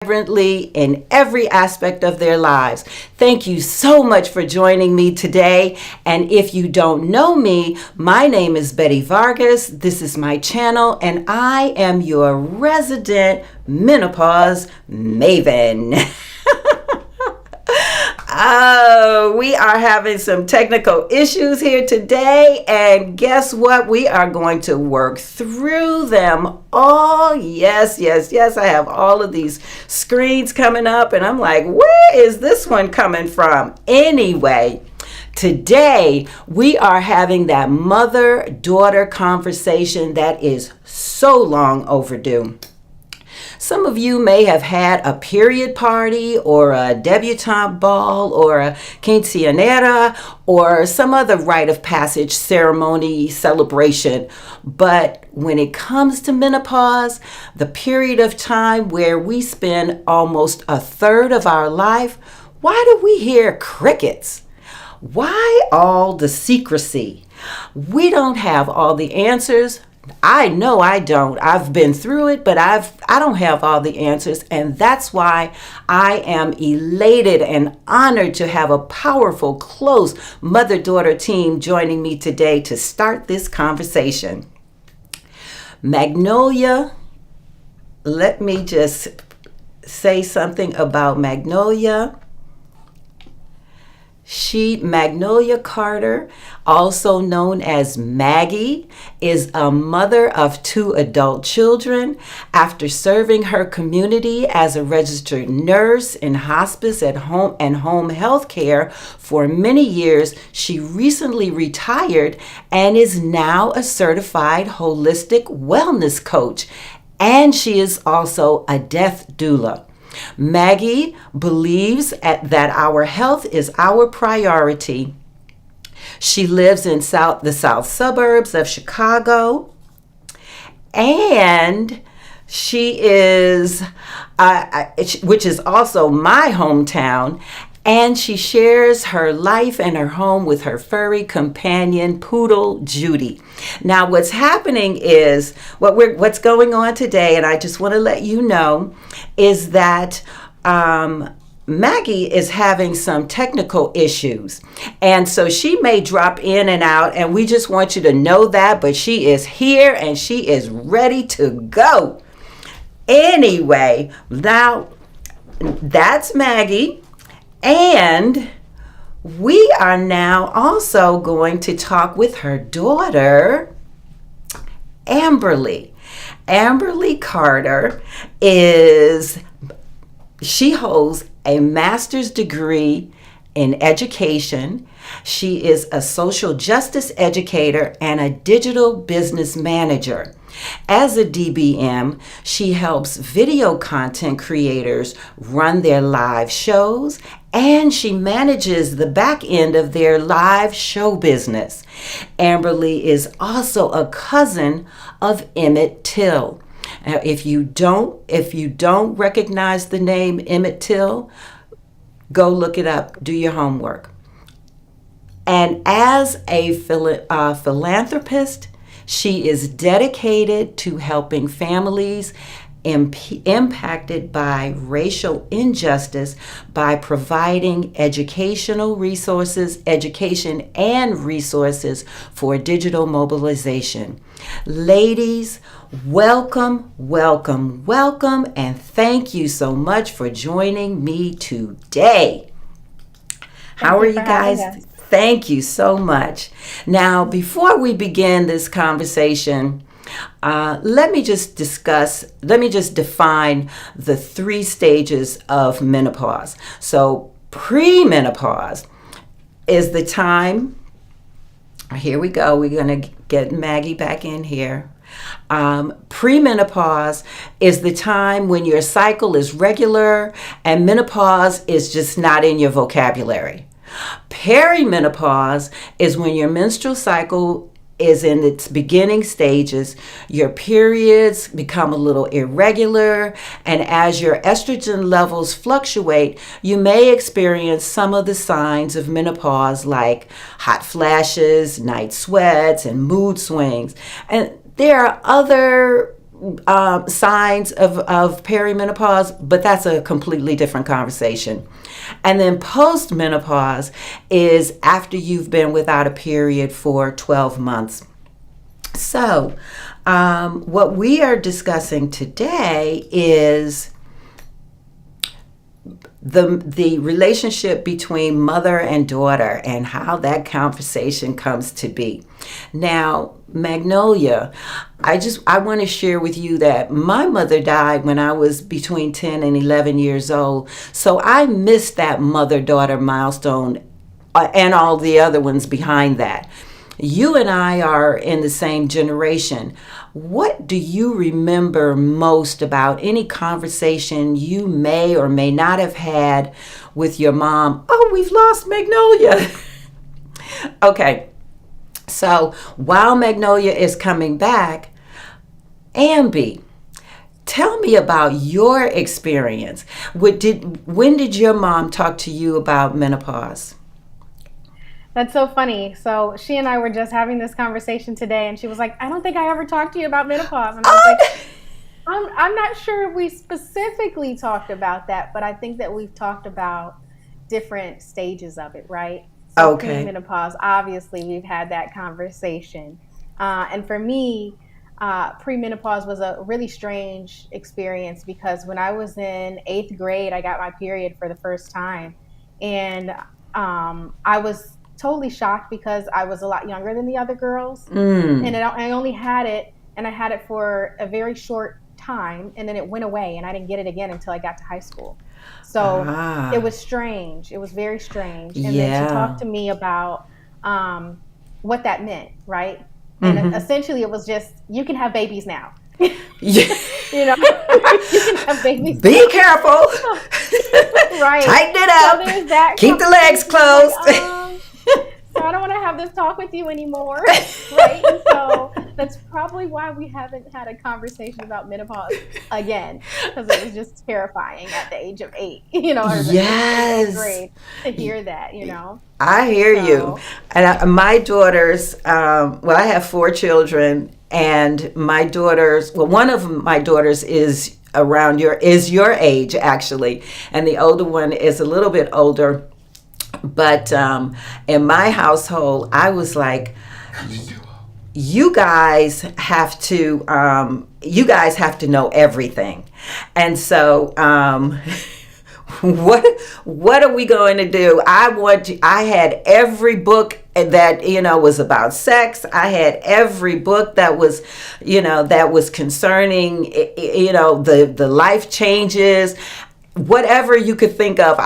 vibrantly in every aspect of their lives. Thank you so much for joining me today. And if you don't know me, my name is Bette Vargas. This is my channel, and I am your resident menopause maven. We are having some technical issues here today, and guess what? We are going to work through them all. Yes. I have all of these screens coming up, and I'm like, where is this one coming from? Anyway, today we are having that mother-daughter conversation that is so long overdue. Some of you may have had a period party or a debutante ball or a quinceañera or some other rite of passage ceremony celebration. But when it comes to menopause, the period of time where we spend almost a third of our life, why do we hear crickets? Why all the secrecy? We don't have all the answers. I know I don't. I've been through it, but I don't have all the answers, and that's why I am elated and honored to have a powerful, close mother-daughter team joining me today to start this conversation. Magnolia, let me just say something about Magnolia. Magnolia Carter, also known as Maggie, is a mother of 2 adult children. After serving her community as a registered nurse in hospice at home and home health care for many years, she recently retired and is now a certified holistic wellness coach. And she is also a death doula. Maggie believes that our health is our priority. She lives in the south suburbs of Chicago, and she is, which is also my hometown, and she shares her life and her home with her furry companion, Poodle Judy. Now, what's happening is, what's going on today, and I just want to let you know, is that Maggie is having some technical issues. And so she may drop in and out, and we just want you to know that, but she is here and she is ready to go. Anyway, now that's Maggie. And we are now also going to talk with her daughter, Amberly. Amberly Carter she holds a master's degree in education. She is a social justice educator and a digital business manager. As a DBM, she helps video content creators run their live shows, and she manages the back end of their live show business. Amberly is also a cousin of Emmett Till. Now, if you don't recognize the name Emmett Till, go look it up. Do your homework. And as a philanthropist, she is dedicated to helping families impacted by racial injustice by providing education and resources for digital mobilization. Ladies, welcome, and thank you so much for joining me today. How are you guys? Thank you so much. Now, before we begin this conversation, let me just define the 3 stages of menopause. So, premenopause is the time. Here we go. We're going to get Maggie back in here. Premenopause is the time when your cycle is regular and menopause is just not in your vocabulary. Perimenopause is when your menstrual cycle is in its beginning stages, your periods become a little irregular, and as your estrogen levels fluctuate, you may experience some of the signs of menopause like hot flashes, night sweats, and mood swings. And there are other signs of perimenopause, but that's a completely different conversation. And then postmenopause is after you've been without a period for 12 months. So, what we are discussing today is the relationship between mother and daughter and how that conversation comes to be. Now, Magnolia, I want to share with you that my mother died when I was between 10 and 11 years old. So I missed that mother-daughter milestone and all the other ones behind that. You and I are in the same generation. What do you remember most about any conversation you may or may not have had with your mom? Oh, we've lost Magnolia. Okay, so while Magnolia is coming back, Ambi, tell me about your experience. When did your mom talk to you about menopause? That's so funny. So she and I were just having this conversation today, and she was like, "I don't think I ever talked to you about menopause." And I was like, I'm not sure if we specifically talked about that, but I think that we've talked about different stages of it, right? So Okay. premenopause, obviously, we've had that conversation. And for me, premenopause was a really strange experience because when I was in eighth grade, I got my period for the first time. And I was totally shocked because I was a lot younger than the other girls. And Mm. I only had it, and I had it for a very short time, and then it went away, and I didn't get it again until I got to high school. So it Ah, was strange. It was very strange. And then she yeah. talked to me about what that meant, right? And Mm-hmm. essentially, it was just, you can have babies now. Yeah. You know, you can have babies Be now. careful. Right. Tighten it So up. there's that Keep the legs conversation. It's like, closed. so I don't want to have this talk with you anymore. Right. And so that's probably why we haven't had a conversation about menopause again, because it was just terrifying at the age of 8, or in eighth Yes. grade to hear that. I hear you. So, And my daughters, well, I have 4 children, and my daughters, well, one of my daughters is your age actually, and the older one is a little bit older. But in my household, I was like, you guys have to know everything. And so what what are we going to do? I had every book that was about sex. I had every book that was concerning the life changes, whatever you could think of.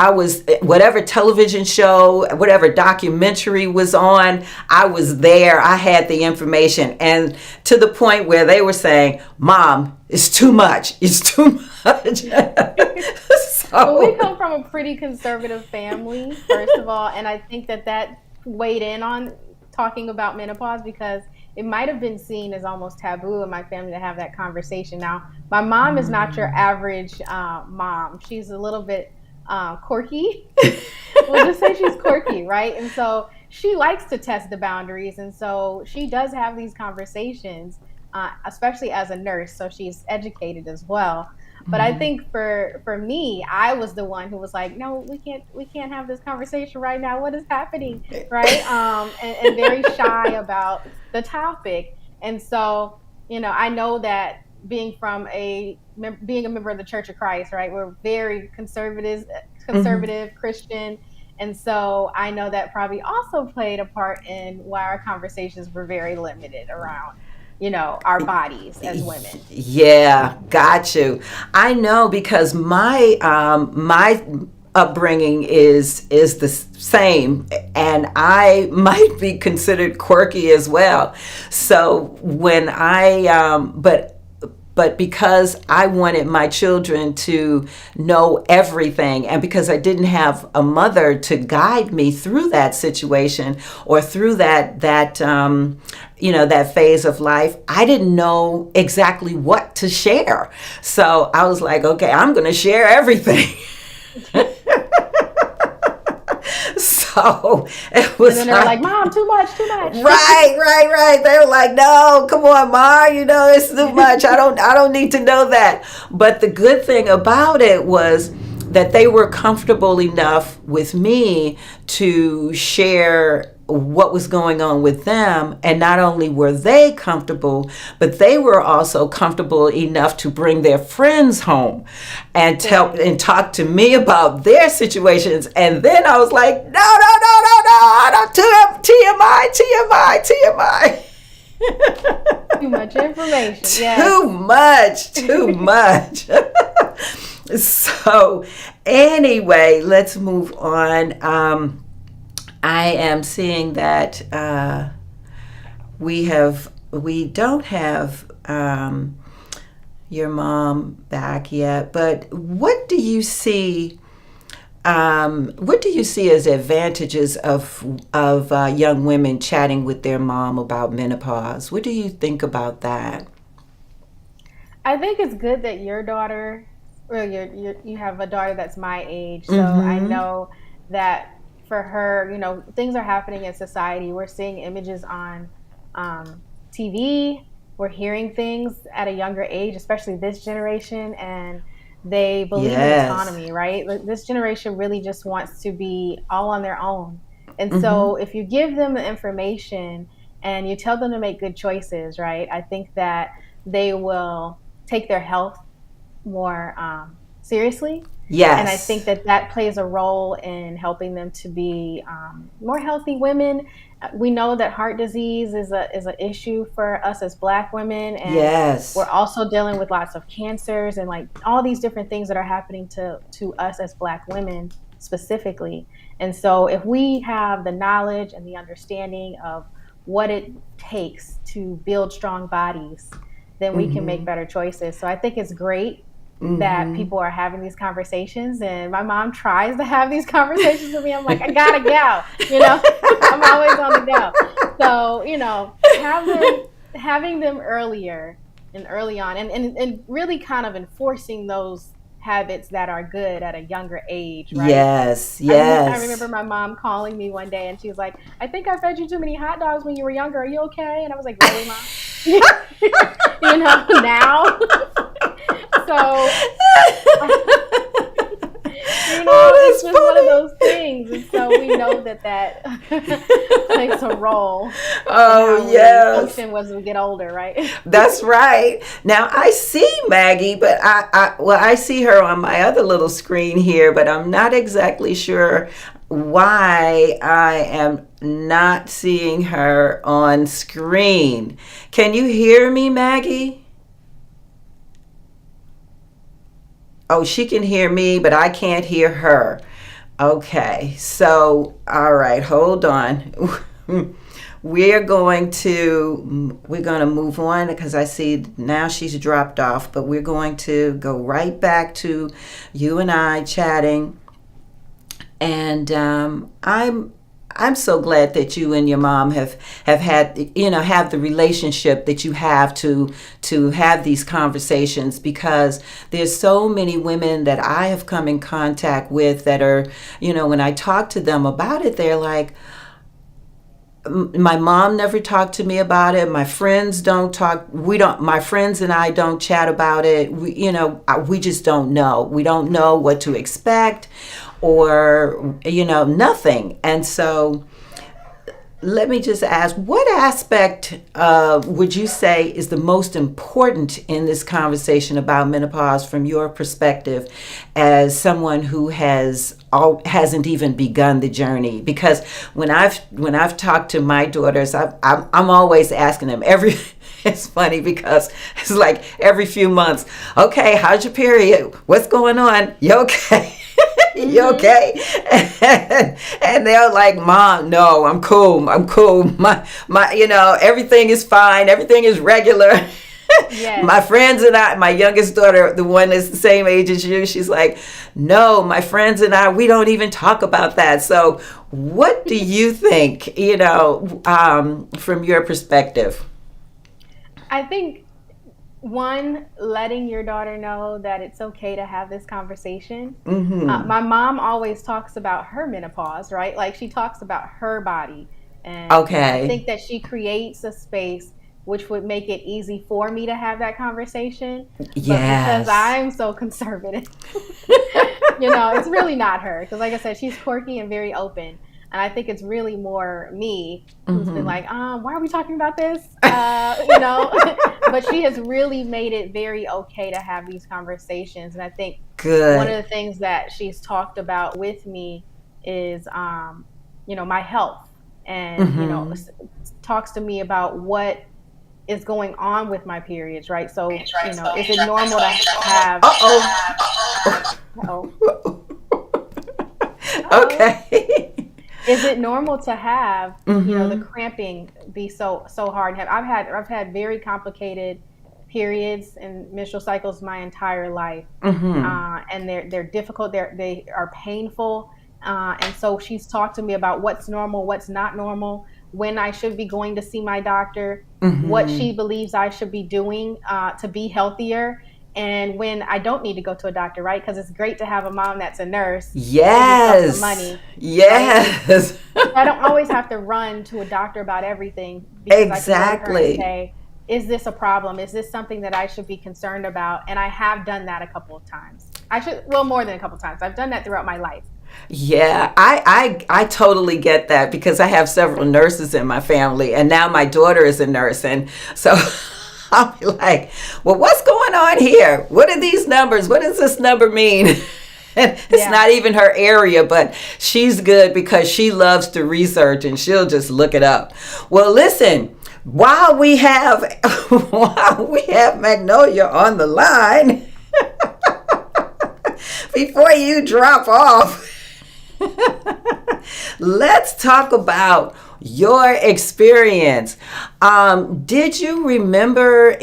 Whatever television show, whatever documentary was on, I was there. I had the information, and to the point where they were saying, "Mom, it's too much. It's too much." well, we So, come from a pretty conservative family, first of all, and I think that weighed in on talking about menopause because it might have been seen as almost taboo in my family to have that conversation. Now, my mom is not your average mom. She's a little bit quirky. We'll just say she's quirky, right? And so she likes to test the boundaries, and so she does have these conversations, especially as a nurse. So she's educated as well. But I think for me, I was the one who was like, no, we can't have this conversation right now. What is happening, right? And very shy about the topic. And so, I know that being a member of the Church of Christ, right? We're very mhm. conservative Christian. And so I know that probably also played a part in why our conversations were very limited around, our bodies as women. Yeah, got you. I know because my upbringing is the same, and I might be considered quirky as well. So when but because I wanted my children to know everything, and because I didn't have a mother to guide me through that situation or through that phase of life, I didn't know exactly what to share. So I was like, okay, I'm going to share everything. So So it was And then they're like, Mom, too much, too much. Right. They were like, no, come on, Ma, it's too much. I don't need to know that. But the good thing about it was that they were comfortable enough with me to share what was going on with them. And not only were they comfortable, but they were also comfortable enough to bring their friends home and talk to me about their situations. And then I was like, no, I don't, TMI. Too much information. Yes. Too much. So anyway, let's move on. I am seeing that we don't have your mom back yet, but what do you see as advantages of young women chatting with their mom about menopause? What do you think about that? I think it's good that your daughter, or you have a daughter that's my age, so I know that for her, things are happening in society. We're seeing images on TV. We're hearing things at a younger age, especially this generation, and they believe in autonomy, right? This generation really just wants to be all on their own. And so if you give them the information and you tell them to make good choices, right, I think that they will take their health more seriously. Yes. And I think that plays a role in helping them to be more healthy women. We know that heart disease is an issue for us as Black women. And we're also dealing with lots of cancers and like all these different things that are happening to us as Black women specifically. And so if we have the knowledge and the understanding of what it takes to build strong bodies, then we can make better choices. So I think it's great that people are having these conversations, and my mom tries to have these conversations with me. I'm like, I gotta go, I'm always on the go. So, having them earlier and early on and really kind of enforcing those habits that are good at a younger age, right? Yes. I remember my mom calling me one day and she was like, I think I fed you too many hot dogs when you were younger. Are you okay? And I was like, really, Mom? Now. So, it's just funny. One of those things. And so we know that plays a role. Oh, yes. Function as we get older, right? That's right. Now I see Maggie, but I see her on my other little screen here, but I'm not exactly sure why I am not seeing her on screen. Can you hear me, Maggie? Oh, she can hear me, but I can't hear her. Okay, so, all right, hold on. We're going to move on because I see now she's dropped off, but we're going to go right back to you and I chatting. And I'm so glad that you and your mom have had, have the relationship that you have to have these conversations, because there's so many women that I have come in contact with that are, when I talk to them about it, they're like, my mom never talked to me about it. My friends don't talk. My friends and I don't chat about it. We just don't know. We don't know what to expect or, nothing. And so let me just ask, what aspect would you say is the most important in this conversation about menopause from your perspective as someone who hasn't even begun the journey? Because when I've talked to my daughters, I'm always asking them it's funny because it's like every few months, okay, how's your period? What's going on? You okay? You okay? And they're like, Mom, no, I'm cool. My everything is fine. Everything is regular. Yes. My friends and I, my youngest daughter, the one that's the same age as you, she's like, no, my friends and I, we don't even talk about that. So what do you think, from your perspective? I think One, letting your daughter know that it's okay to have this conversation. Mm-hmm. My mom always talks about her menopause, right? Like she talks about her body. And I Okay. think that she creates a space which would make it easy for me to have that conversation. But because Yes. I'm so conservative, it's really not her. Because, like I said, she's quirky and very open. And I think it's really more me who's been Mm-hmm. like, why are we talking about this? But she has really made it very okay to have these conversations. And I think one of Good. the things that she's talked about with me is, my health, and Mm-hmm. talks to me about what is going on with my periods, right? So, is it normal to have? Uh-oh. Oh, oh. Okay. Is it normal to have the Mm-hmm. cramping be so hard? I've had very complicated periods and menstrual cycles my entire life, Mm-hmm. and they're difficult. They are painful, and so she's talked to me about what's normal, what's not normal, when I should be going to see my doctor, what Mm-hmm. she believes I should be doing to be healthier, and when I don't need to go to a doctor, right? Because it's great to have a mom that's a nurse, save yourself some Yes. money, right? Yes. So I don't always have to run to a doctor about everything, because I can go to her and Exactly. say, is this a problem? Is this something that I should be concerned about? And I have done that a couple of times. Well, more than a couple of times. I've done that throughout my life. Yeah, I totally get that because I have several nurses in my family, and now my daughter is a nurse, and so I'll be like, "Well, what's going on here? What are these numbers? What does this number mean?" And it's Yeah. not even her area, but she's good because she loves to research and she'll just look it up. Well, listen, while we have while we have Magnolia on the line, before you drop off, let's talk about your experience. Did you remember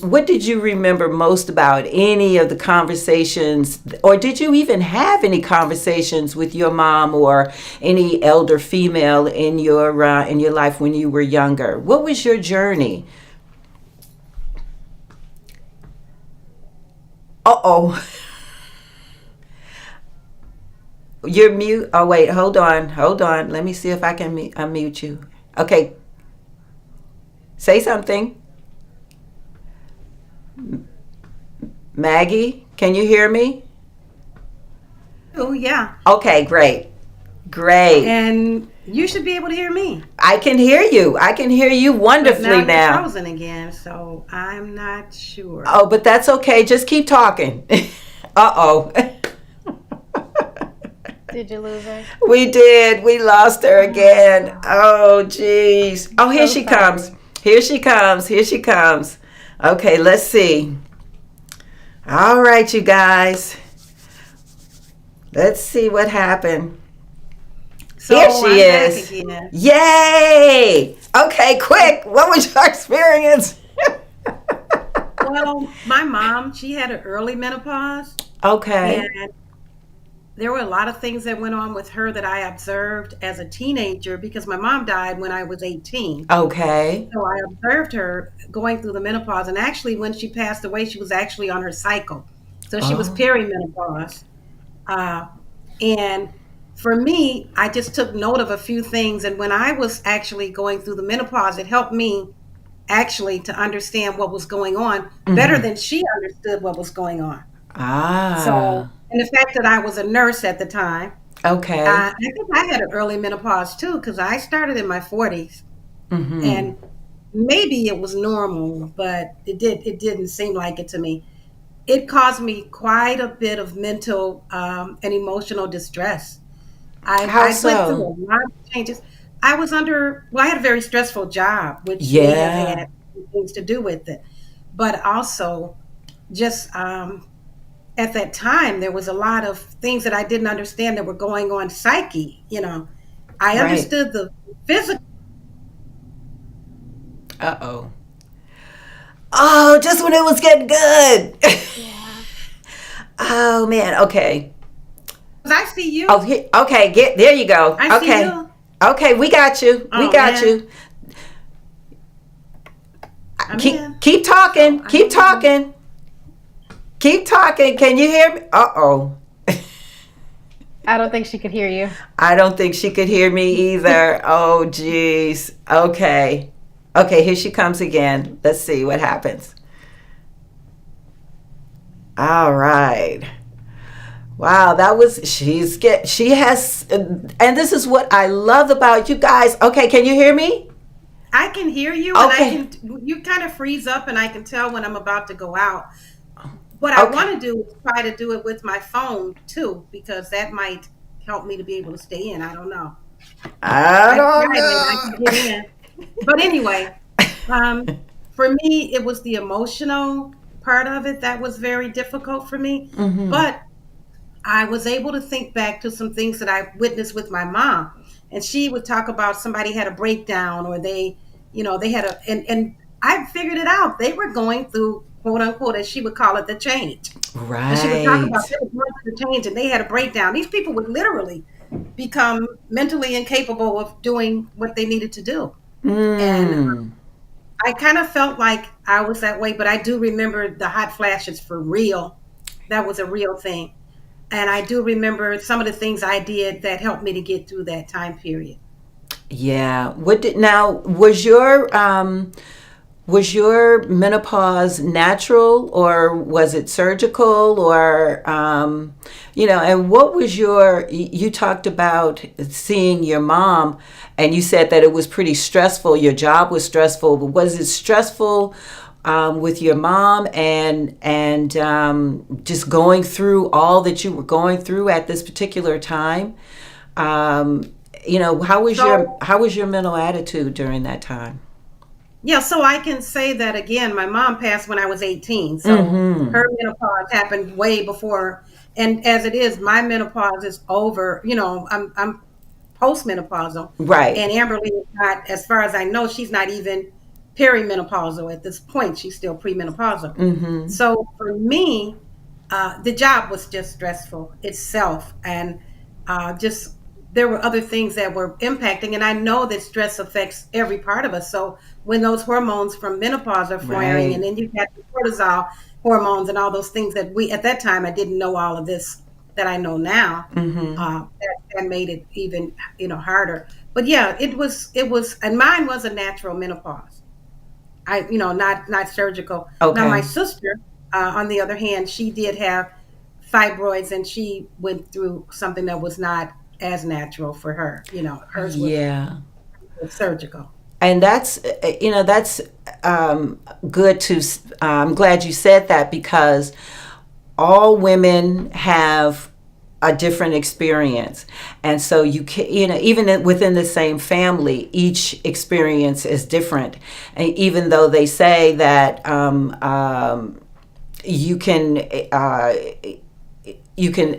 what did you remember most about any of the conversations, or did you even have any conversations with your mom or any elder female in your life when you were younger? What was your journey? Uh oh. You're mute. Oh wait, hold on. Let me see if I can unmute you. Okay, say something. Maggie, can you hear me? Oh, yeah. Okay, great, great. And you should be able to hear me. I can hear you. I can hear you But now wonderfully you're now. frozen again, so I'm not sure. Oh, but that's okay. Just keep talking. Uh-oh. Did you lose her? We did. We lost her again. Oh, Oh, jeez. Oh, here so she comes. sorry. Here she comes. Here she comes. Okay, let's see. All right, you guys. Let's see what happened. So Here she I'm back is. again. Yay! Okay, quick. What was your experience? Well, my mom, she had an early menopause, Okay. and there were a lot of things that went on with her that I observed as a teenager because my mom died when I was 18. Okay. So I observed her going through the menopause, and actually, when she passed away, she was actually on her cycle. So she was Oh. perimenopause. Uh, and for me, I just took note of a few things. And when I was actually going through the menopause, it helped me actually to understand what was going on better Mm-hmm. than she understood what was going on. So, Ah. and the fact that I was a nurse at the time, Okay. I think I had an early menopause too, because I started in my 40s. Mm-hmm. And maybe it was normal, but it didn't seem like it to me. It caused me quite a bit of mental and emotional distress. How I went through so? a lot of changes. I had a very stressful job, which may have Yeah. had things to do with it. But also, just at that time, there was a lot of things that I didn't understand that were going on psyche. I Right. understood the physical. Uh-oh. Oh, just when it was getting good. Yeah. Oh man. Okay. I see Oh, you. okay. Get there. You go. I see Okay. you. Okay. We got you. We Oh got man. you. I'm in. Keep talking. Keep talking. Keep talking. Can you hear me? Uh-oh. I don't think she could hear you. I don't think she could hear me either. Oh, geez. Okay. Okay, here she comes again. Let's see what happens. All right. Wow, she has, and this is what I love about you guys. Okay, can you hear me? I can hear you, Okay. and you kind of freeze up, and I can tell when I'm about to go out. What I want to do is try to do it with my phone too, because that might help me to be able to stay in. I don't know. I I don't tried and I can get in. But anyway, um, for me, it was the emotional part of it that was very difficult for me. know. But I was able to think back to some things that I witnessed with my mom. And she would talk about somebody had a breakdown or they had and I figured it out. They were going through, quote unquote, as she would call it, the change. And she would talk Right. about they were going through the change and they had a breakdown. These people would literally become mentally incapable of doing what they needed to do. And Mm. I kind of felt like I was that way, but I do remember the hot flashes for real. That was a real thing. And I do remember some of the things I did that helped me to get through that time period. Yeah. Was your menopause natural or was it surgical or and what was you talked about seeing your mom and you said that it was pretty stressful, your job was stressful, but was it stressful with your mom and just going through all that you were going through at this particular time? How was your mental attitude during that time? Yeah, so I can say that again. My mom passed when I was 18, so Mm-hmm. her menopause happened way before. And as it is, my menopause is over. I'm postmenopausal, Right. and Amberly is not. As far as I know, she's not even perimenopausal at this point. She's still premenopausal. Mm-hmm. So for me, the job was just stressful itself, and just there were other things that were impacting. And I know that stress affects every part of us. So when those hormones from menopause are firing, Right. and then you've got the cortisol hormones and all those things that we at that time I didn't know all of this that I know now. Mm-hmm. That made it even harder. But yeah, it was, and mine was a natural menopause. Not surgical. Now my Okay. sister, on the other hand, she did have fibroids, and she went through something that was not as natural for her. Hers Yeah. was surgical. And that's good I'm glad you said that because all women have a different experience. And so you can, even within the same family, each experience is different. And even though they say that you can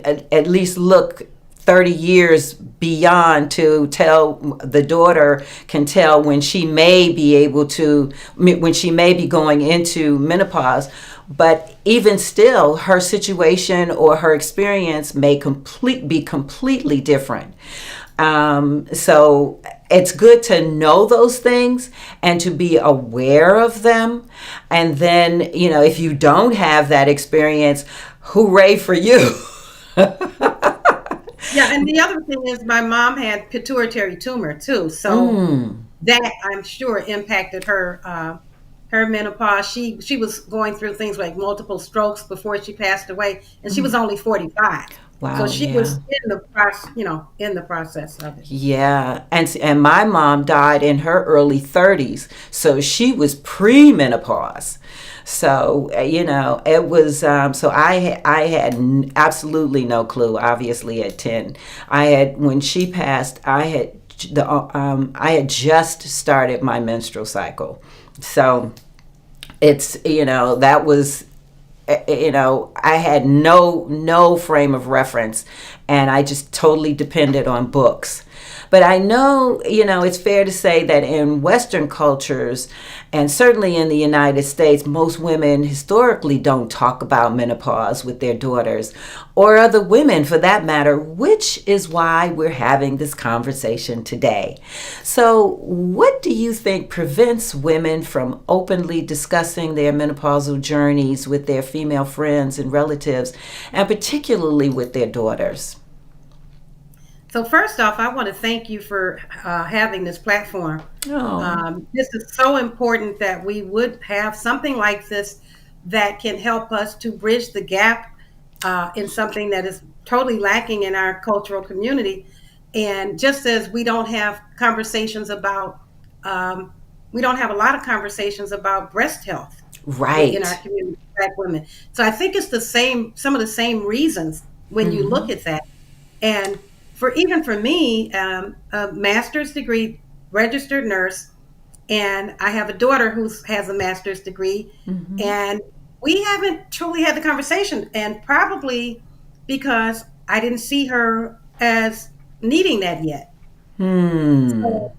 at least look 30 years beyond to tell the daughter can tell when she may be going into menopause, but even still her situation or her experience may be completely different. So it's good to know those things and to be aware of them. And then, if you don't have that experience, hooray for you. Yeah, and the other thing is my mom had pituitary tumor too, so Mm, that I'm sure impacted her menopause. She was going through things like multiple strokes before she passed away, and she was only 45. So wow, she was yeah. in the process of it. Yeah, and my mom died in her early 30s, so she was premenopause. So it was. So I had absolutely no clue. Obviously, at 10, I had when she passed. I had just started my menstrual cycle, so it's that was I had no frame of reference, and I just totally depended on books. But I know, it's fair to say that in Western cultures, and certainly in the United States, most women historically don't talk about menopause with their daughters, or other women for that matter, which is why we're having this conversation today. So, what do you think prevents women from openly discussing their menopausal journeys with their female friends and relatives, and particularly with their daughters? So first off, I want to thank you for having this platform. Oh, This is so important that we would have something like this that can help us to bridge the gap in something that is totally lacking in our cultural community. And just as we don't have conversations about, we don't have a lot of conversations about breast health in our right. community, Black women. So I think it's the same, some of the same reasons when you look Mm-hmm. at that. And for me, a master's degree, registered nurse, and I have a daughter who has a master's degree, Mm-hmm. and we haven't truly had the conversation, and probably because I didn't see her as needing that yet. Hmm. So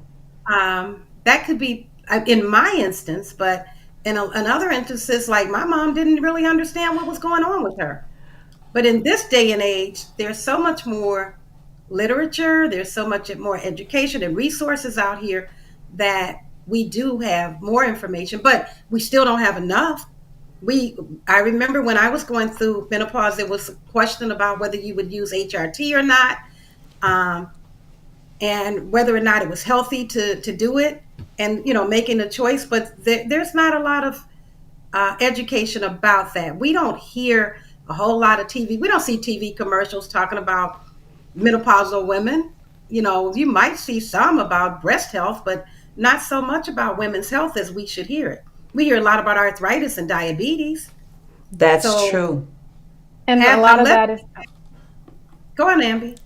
that could be in my instance, but in other instances, like my mom didn't really understand what was going on with her. But in this day and age, there's so much more literature, there's so much more education and resources out here that we do have more information, but we still don't have enough. I remember when I was going through menopause, there was a question about whether you would use HRT or not, um, and whether or not it was healthy to do it, and making a choice. But there's not a lot of education about that. We don't hear a whole lot of TV. We don't see TV commercials talking about menopausal women. You might see some about breast health, but not so much about women's health as we should hear it. We hear a lot about arthritis and diabetes. That's So true. And a have lot of unless that is go on, Amby.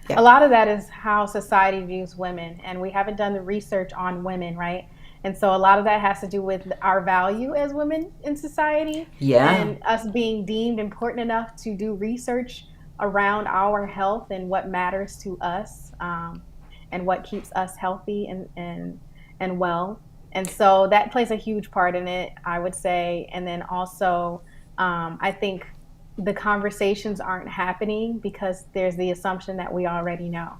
Yeah. a lot of that is how society views women, and we haven't done the research on women, right? And so a lot of that has to do with our value as women in society, Yeah. and us being deemed important enough to do research around our health and what matters to us, and what keeps us healthy and well. And so that plays a huge part in it, I would say. And then also, I think the conversations aren't happening because there's the assumption that we already know,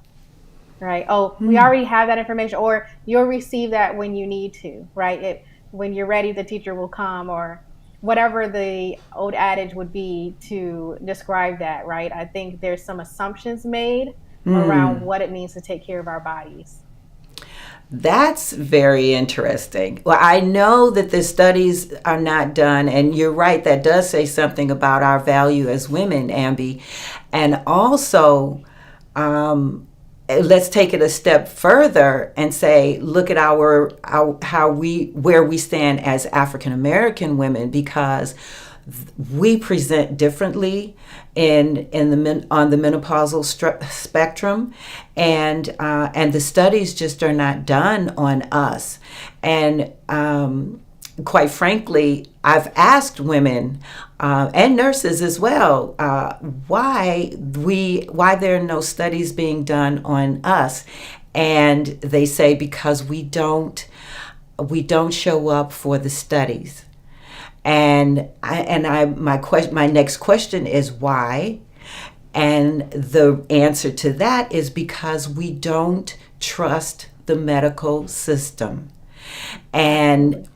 right? Oh, we Hmm. already have that information, or you'll receive that when you need to, right? When you're ready, the teacher will come, or whatever the old adage would be to describe that, right? I think there's some assumptions made around Hmm. what it means to take care of our bodies. That's very interesting. Well, I know that the studies are not done, and you're right, that does say something about our value as women, Amby. And also, let's take it a step further and say, look at where we stand as African American women, because we present differently on the menopausal spectrum, and the studies just are not done on us. And quite frankly, I've asked women and nurses as well, why there are no studies being done on us, and they say because we don't show up for the studies. My next question is why, and the answer to that is because we don't trust the medical system. and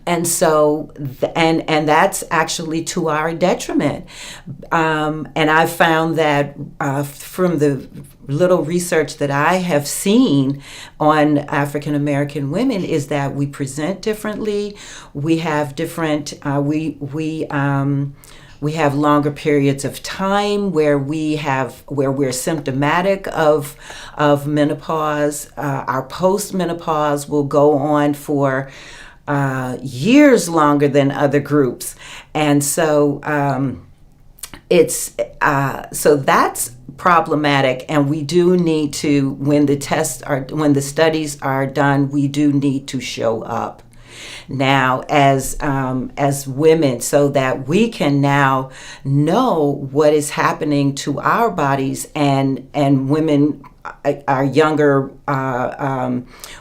Absolutely. and that's actually to our detriment. And I've found that from the little research that I have seen on African American women is that we present differently. We have different. We have longer periods of time where we're symptomatic of menopause. Our postmenopause will go on for years longer than other groups, and so that's problematic. And we do need to, when the studies are done, we do need to show up. now as women, so that we can now know what is happening to our bodies, and women, our younger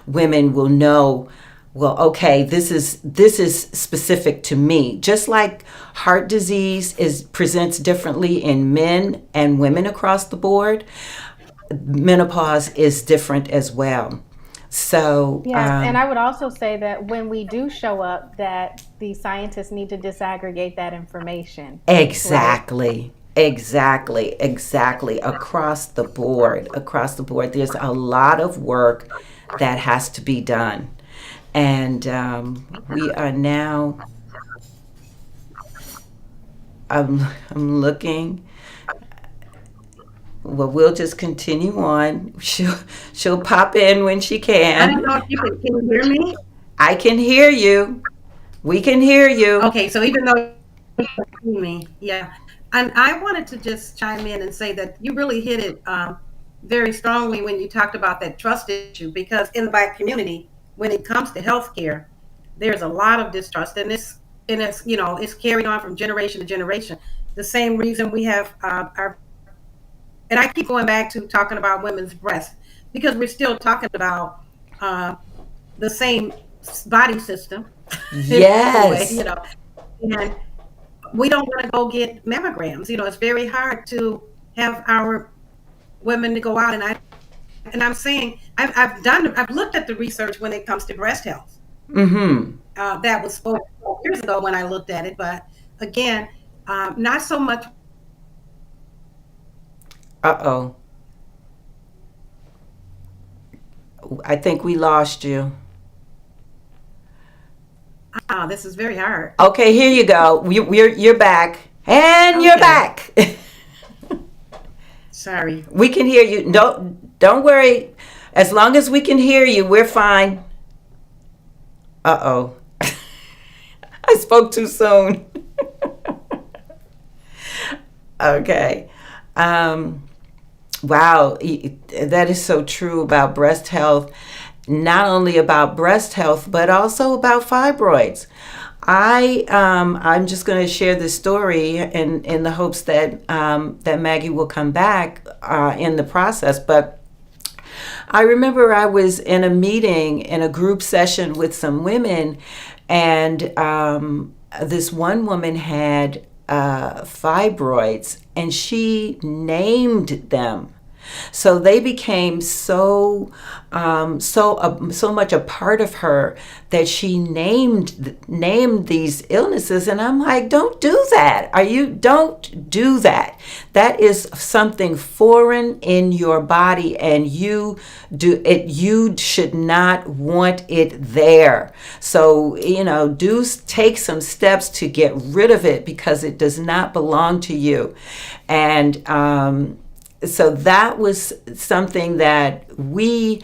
women will know, well, okay, this is specific to me. Just like heart disease presents differently in men and women across the board, menopause is different as well. So Yes, and I would also say that when we do show up, that the scientists need to disaggregate that information. Right? exactly across the board. There's a lot of work that has to be done, and we are now. I'm looking. Well, we'll just continue on. She'll pop in when she I don't can. know if can you hear me? I can hear you. We can hear you. Okay, so even though you can see me, yeah. And I wanted to just chime in and say that you really hit it very strongly when you talked about that trust issue, because in the Black community, when it comes to healthcare, there's a lot of distrust, and it's it's carried on from generation to generation. The same reason we have our, and I keep going back to talking about women's breasts, because we're still talking about uh, the same body system in a way, Yes. and we don't want to go get mammograms. It's very hard to have our women to go out, and I'm saying I've looked at the research when it comes to breast health. Mm-hmm. That was 4 years ago when I looked at it, but again, not so much. Uh-oh. I think we lost you. This is very hard. Okay, here you go. You're back. And you're Okay, back. sorry. We can hear you. Don't worry. As long as we can hear you, we're fine. Uh-oh. I spoke too soon. Okay. Wow, that is so true about breast health. Not only about breast health, but also about fibroids. I'm just going to share this story in the hopes that that Maggie will come back in the process. But I remember I was in a meeting, in a group session with some women, and this one woman had fibroids, and she named them. So they became so much a part of her that she named these illnesses, and I'm like, don't do that. Don't do that. That is something foreign in your body, and you should not want it there. So do take some steps to get rid of it, because it does not belong to you. And so that was something that we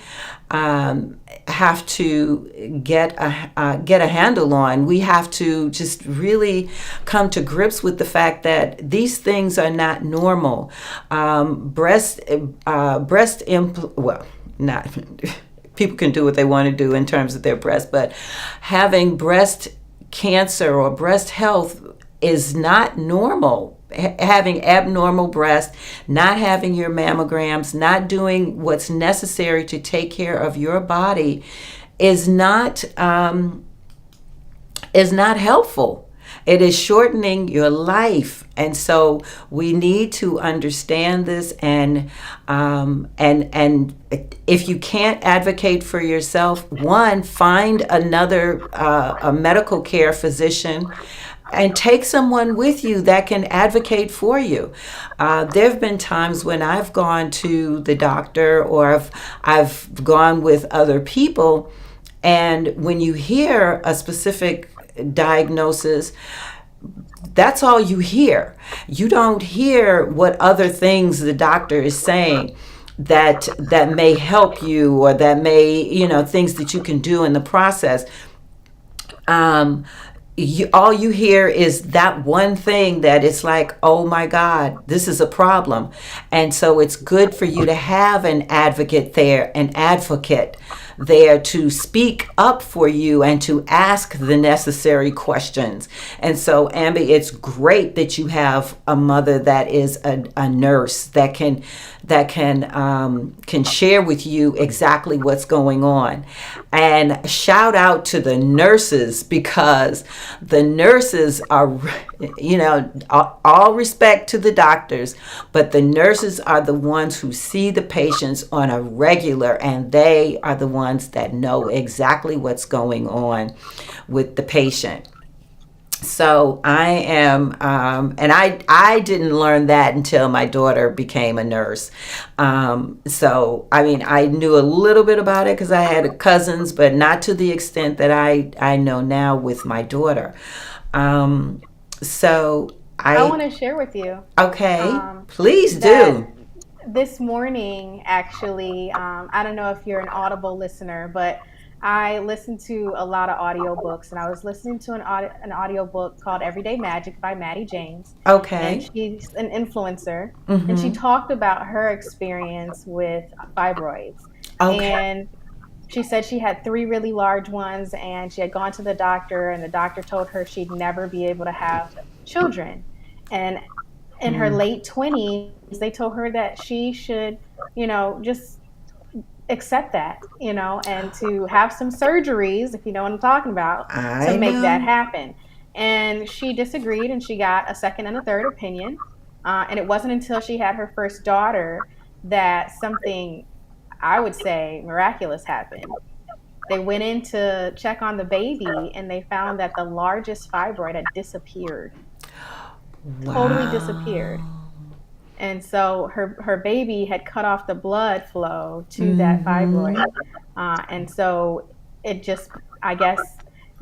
have to get a handle on. We have to just really come to grips with the fact that these things are not normal. Well, not people can do what they want to do in terms of their breast, but having breast cancer or breast health is not normal. Having abnormal breasts, not having your mammograms, not doing what's necessary to take care of your body is not helpful. It is shortening your life, and so we need to understand this. And if you can't advocate for yourself, find another a medical care physician, and take someone with you that can advocate for you. There have been times when I've gone to the doctor, or I've gone with other people, and when you hear a specific diagnosis, that's all you hear. You don't hear what other things the doctor is saying that may help you, or that may, things that you can do in the process. all you hear is that one thing that it's like, oh my God, this is a problem. And so it's good for you to have an advocate there, an advocate there to speak up for you and to ask the necessary questions. And so, Ambi, it's great that you have a mother that is a nurse that can share with you exactly what's going on. And shout out to the nurses, because the nurses are, all respect to the doctors, but the nurses are the ones who see the patients on a regular, and they are the ones that know exactly what's going on with the patient. So I am, and I didn't learn that until my daughter became a nurse. So, I mean, I knew a little bit about it because I had cousins, but not to the extent that I know now with my daughter. So I want to share with you. Okay, please do. This morning, actually, I don't know if you're an Audible listener, but I listen to a lot of audiobooks, and I was listening to an audiobook called Everyday Magic by Maddie James. Okay. And she's an influencer, Mm-hmm. and she talked about her experience with fibroids. Okay. And she said she had 3 really large ones, and she had gone to the doctor, and the doctor told her she'd never be able to have children. And in her late 20s, they told her that she should, just accept that, and to have some surgeries, if you know what I'm talking about, to make that happen. And she disagreed, and she got a second and a third opinion. And it wasn't until she had her first daughter that something, I would say, miraculous happened. They went in to check on the baby, and they found that the largest fibroid had disappeared. Wow. Totally disappeared. And so her baby had cut off the blood flow to that fibroid. And so it just, I guess,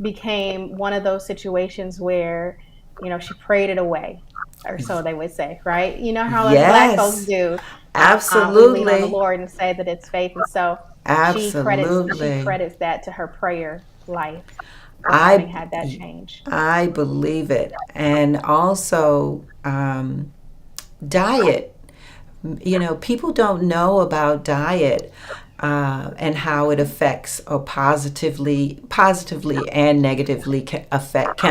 became one of those situations where, she prayed it away, or so they would say, right? You know how Black folks do. Absolutely. We lean on the Lord and say that it's faith. And so Absolutely. she credits that to her prayer life. Having had that change. I believe it. And also, diet. People don't know about diet and how it affects, or positively and negatively can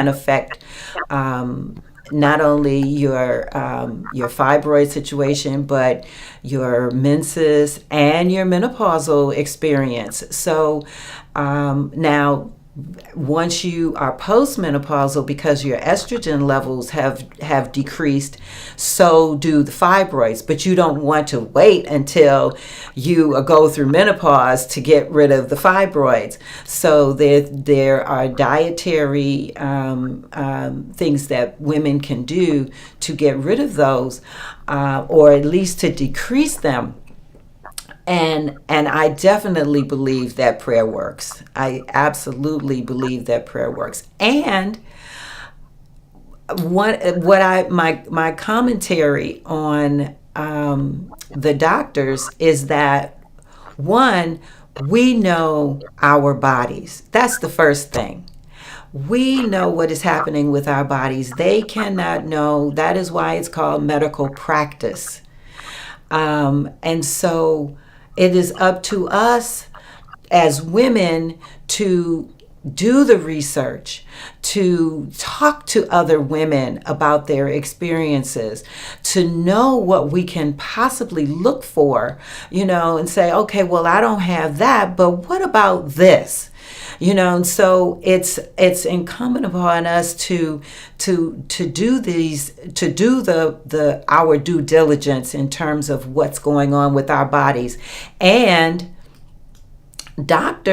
affect not only your fibroid situation, but your menses and your menopausal experience. So now, once you are postmenopausal, because your estrogen levels have decreased, so do the fibroids. But you don't want to wait until you go through menopause to get rid of the fibroids. So there are dietary things that women can do to get rid of those, or at least to decrease them. And I definitely believe that prayer works. I absolutely believe that prayer works. And my commentary on the doctors is that, one, we know our bodies. That's the first thing. We know what is happening with our bodies. They cannot know. That is why it's called medical practice. And so it is up to us as women to do the research, to talk to other women about their experiences, to know what we can possibly look for, and say, okay, well, I don't have that, but what about this? And so it's incumbent upon us to do our due diligence in terms of what's going on with our bodies. And what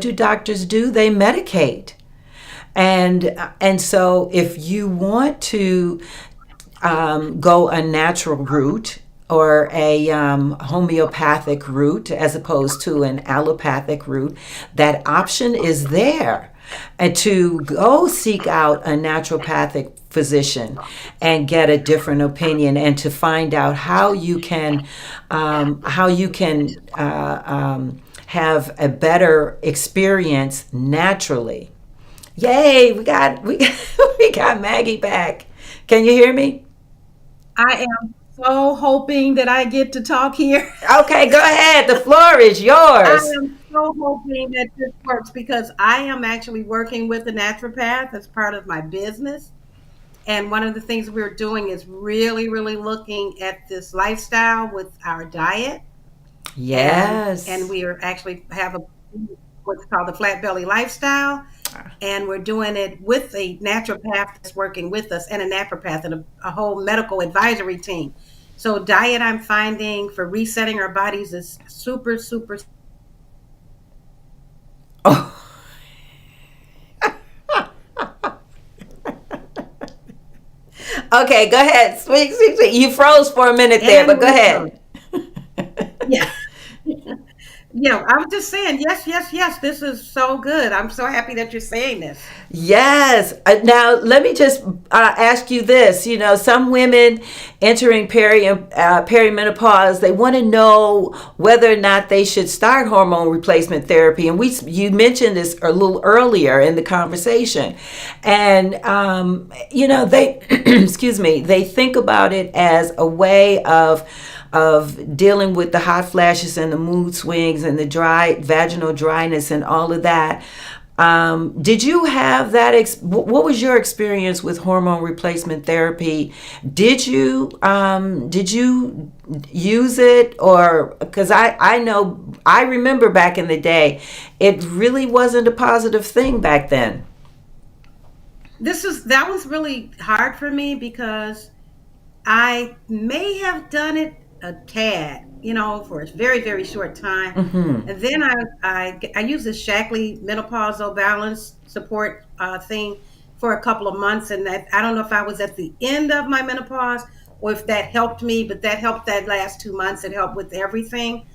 do doctors do? They medicate. And so if you want to go a natural route, or a homeopathic route as opposed to an allopathic route, that option is there. And to go seek out a naturopathic physician and get a different opinion, and to find out how you can have a better experience naturally. Yay, we got Maggie back. Can you hear me? I am so hoping that I get to talk here. Okay, go ahead. The floor is I yours. am so hoping that this works because I am actually working with a naturopath as part of my business. And one of the things we're doing is really, really looking at this lifestyle with our diet. And Yes. we are actually have a what's called the flat belly lifestyle. And we're doing it with a naturopath that's working with us and a naturopath and a whole medical advisory team. So diet I'm finding for resetting our bodies is super, super. Oh, okay, go ahead. Sweet, sweet, sweet. You froze for a minute there, And but go wisdom. ahead. Yeah. Yeah, I was just saying, yes, yes, yes, this is so good. I'm so happy that you're saying this. Yes. Now, let me just ask you this. You know, some women entering perimenopause, they want to know whether or not they should start hormone replacement therapy. And you mentioned this a little earlier in the conversation. And, they, excuse me, they think about it as a way of dealing with the hot flashes and the mood swings and the dry vaginal dryness and all of that. Did you have that? What was your experience with hormone replacement therapy? Did you use it, or because I know I remember back in the day, it really wasn't a positive thing back then. That was really hard for me because I may have done it a tad, for a very, very short time. Mm-hmm. And then I used the Shackley menopausal balance support thing for a couple of months. And that I don't know if I was at the end of my menopause or if that helped me, but that helped that last 2 months. It helped with everything.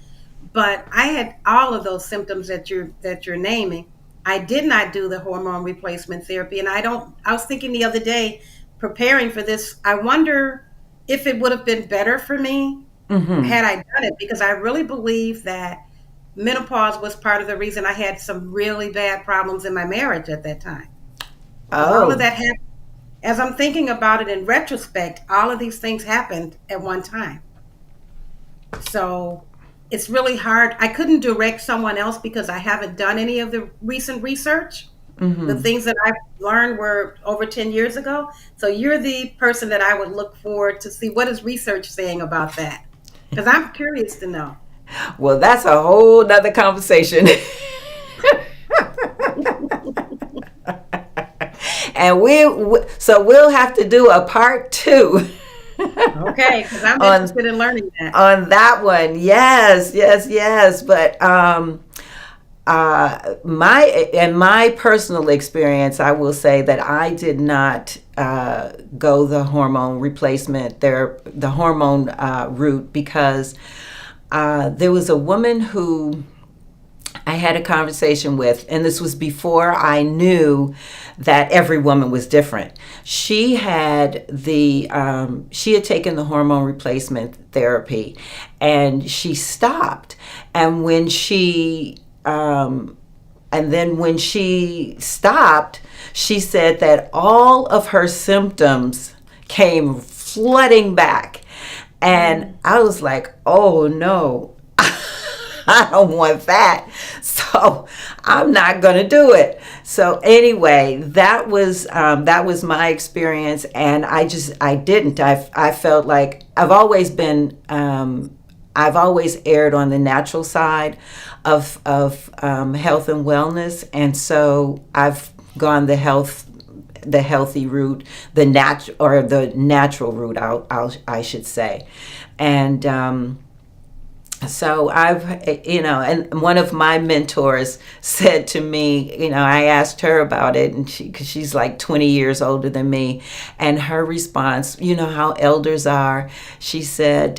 But I had all of those symptoms that you're naming. I did not do the hormone replacement therapy, and I was thinking the other day, preparing for this, I wonder if it would have been better for me Mm-hmm. had I done it, because I really believe that menopause was part of the reason I had some really bad problems in my marriage at that time. Because all of Oh. that happened. As I'm thinking about it in retrospect, all of these things happened at one time. So it's really hard. I couldn't direct someone else because I haven't done any of the recent research. The Mm-hmm. things that I've learned were over 10 years ago. So you're the person that I would look for to see what is research saying about that. Because I'm curious to know. Well, that's a whole nother conversation. And so we'll have to do a part two Okay, because I'm on interested in learning that. on that one. Yes, yes, yes. But my personal experience, I will say that I did not go the hormone replacement the hormone route, because there was a woman who I had a conversation with, and this was before I knew that every woman was different. She had taken the hormone replacement therapy, and she stopped. And when she stopped, she said that all of her symptoms came flooding back, and I was like, "Oh no." I don't want that. So I'm not going to do it. So anyway, that was my experience, and I didn't. I felt like I've always erred on the natural side of health and wellness, and so I've gone the healthy route, the natural route. I should say, and. So and one of my mentors said to me, I asked her about it, and because she's like 20 years older than me, and her response, how elders are, she said,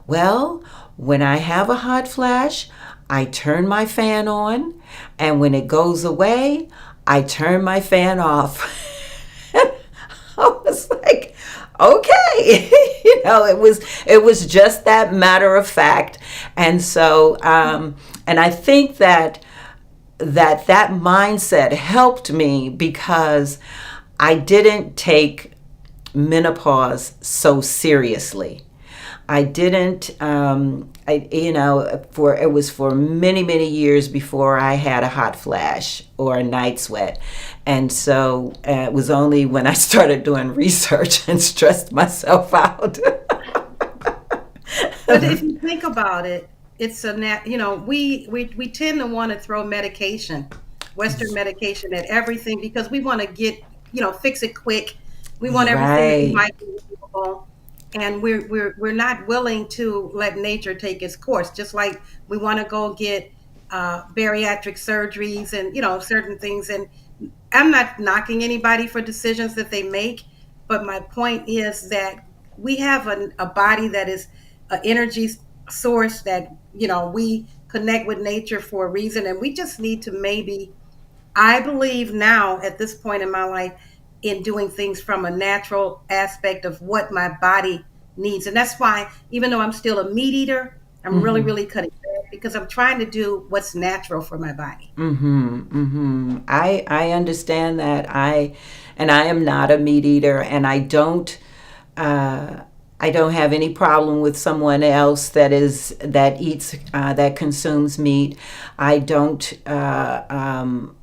well, when I have a hot flash, I turn my fan on, and when it goes away, I turn my fan off. I was like, okay. It was just that matter of fact. And so and I think that that mindset helped me because I didn't take menopause so seriously. I didn't, it was for many, many years before I had a hot flash or a night sweat. And so it was only when I started doing research and stressed myself out. But if you think about it, it's we tend to want to throw medication, Western medication at everything because we want to get, fix it quick. We want everything to be Right. microwavable, and we're not willing to let nature take its course. Just like we want to go get bariatric surgeries and certain things. And I'm not knocking anybody for decisions that they make, but my point is that we have a body that is an energy source that we connect with nature for a reason, and we just need to maybe, I believe now at this point in my life, in doing things from a natural aspect of what my body needs. And that's why, even though I'm still a meat eater, I'm really, Mm-hmm. really cutting back because I'm trying to do what's natural for my body. Mm-hmm. Mm-hmm. I understand that. I am not a meat eater, and I don't have any problem with someone else that consumes meat. I don't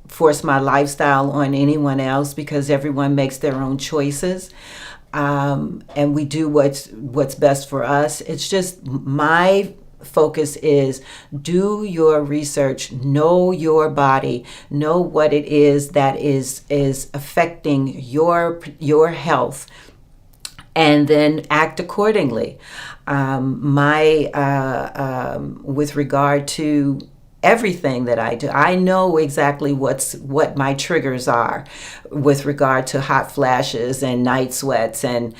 force my lifestyle on anyone else because everyone makes their own choices, and we do what's best for us. It's just my focus is do your research, know your body, know what it is that is affecting your health, and then act accordingly. My With regard to everything that I do, I know exactly what my triggers are with regard to hot flashes and night sweats and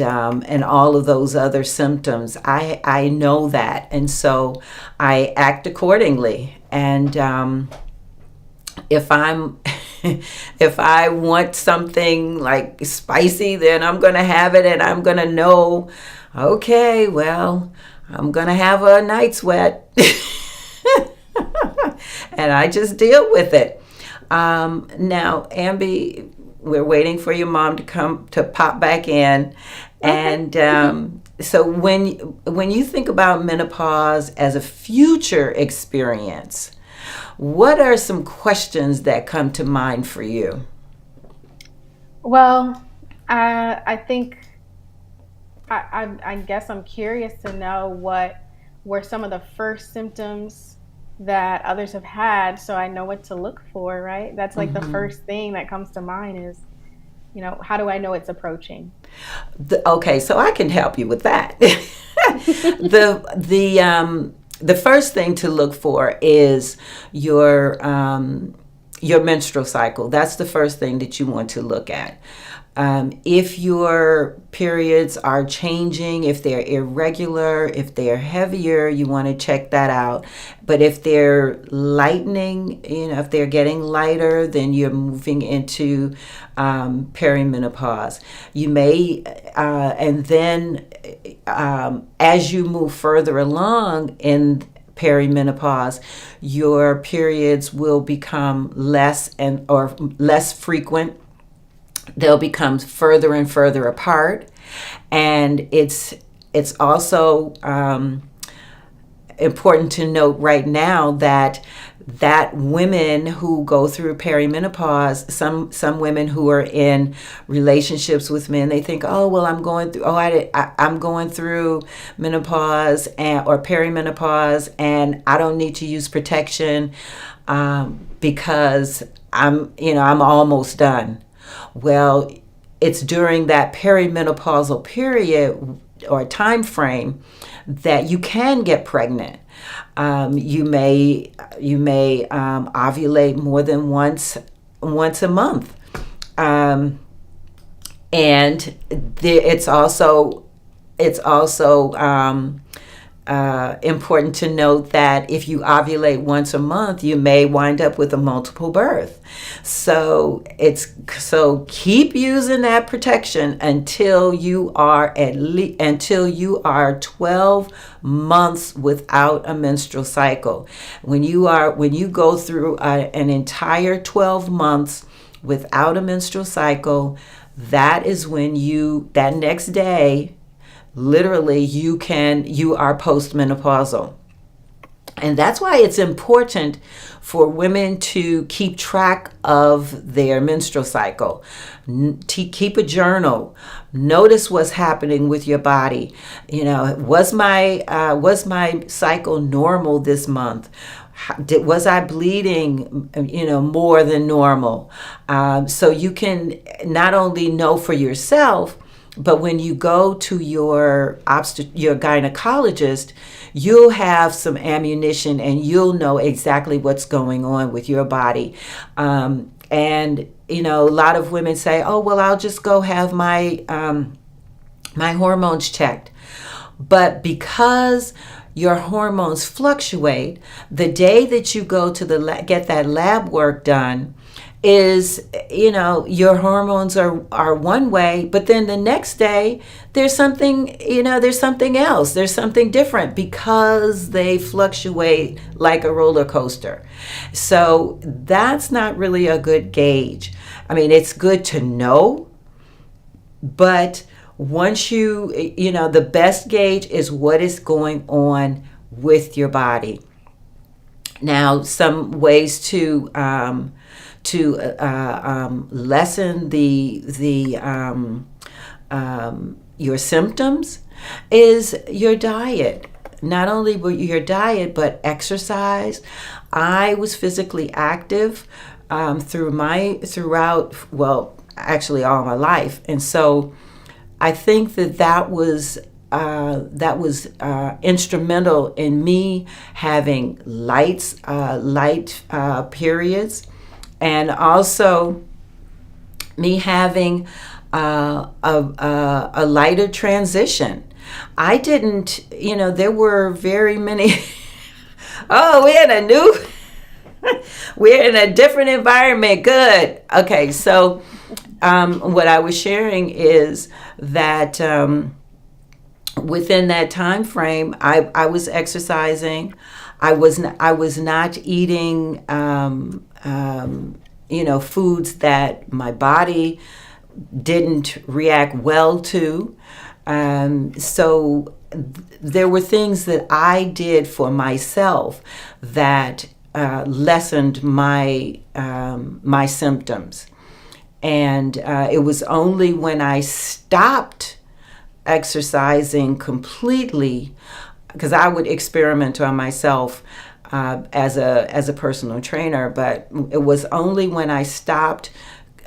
all of those other symptoms. I know that, and so I act accordingly. And if I'm if I want something like spicy, then I'm going to have it, and I'm going to know, okay, well, I'm going to have a night sweat. And I just deal with it. Now, Ambi, we're waiting for your mom to pop back in. Okay. And so when you think about menopause as a future experience, what are some questions that come to mind for you? Well, I think I guess I'm curious to know what were some of the first symptoms that others have had, so I know what to look for. Right? That's like the Mm-hmm. first thing that comes to mind is, how do I know it's approaching? Okay, so I can help you with that. The first thing to look for is your menstrual cycle. That's the first thing that you want to look at. If your periods are changing, if they're irregular, if they're heavier, you want to check that out. But if they're lightening, if they're getting lighter, then you're moving into perimenopause. You may, and then as you move further along in perimenopause, your periods will become less frequent. They'll become further and further apart, and it's also important to note right now that women who go through perimenopause, some women who are in relationships with men, they think, oh well, I'm going through menopause or perimenopause, and I don't need to use protection because I'm almost done. Well, it's during that perimenopausal period or time frame that you can get pregnant. You may ovulate more than once a month, and it's also important to note that if you ovulate once a month, you may wind up with a multiple birth. So keep using that protection until you are until you are 12 months without a menstrual cycle. When you go through an entire 12 months without a menstrual cycle, that is when that next day, literally you are postmenopausal. And that's why it's important for women to keep track of their menstrual cycle. To keep a journal. Notice what's happening with your body. Was my cycle normal this month? Was I bleeding, more than normal? So you can not only know for yourself, but when you go to your gynecologist, you'll have some ammunition and you'll know exactly what's going on with your body. And a lot of women say, "Oh, well, I'll just go have my my hormones checked." But because your hormones fluctuate, the day that you go to get that lab work done is, your hormones are one way, but then the next day there's something else, there's something different, because they fluctuate like a roller coaster. So that's not really a good gauge. I mean, it's good to know, but once the best gauge is what is going on with your body. Now, some ways to lessen your symptoms is your diet. Not only your diet, but exercise. I was physically active throughout, well, actually all my life, and so I think that was instrumental in me having light periods, and also me having a lighter transition. I didn't, there were very many. Oh, we're in a different environment. Good. Okay, so what I was sharing is that within that time frame, I was exercising. I was not eating foods that my body didn't react well to. So there were things that I did for myself that lessened my symptoms. And it was only when I stopped exercising completely, because I would experiment on myself as a personal trainer, but it was only when I stopped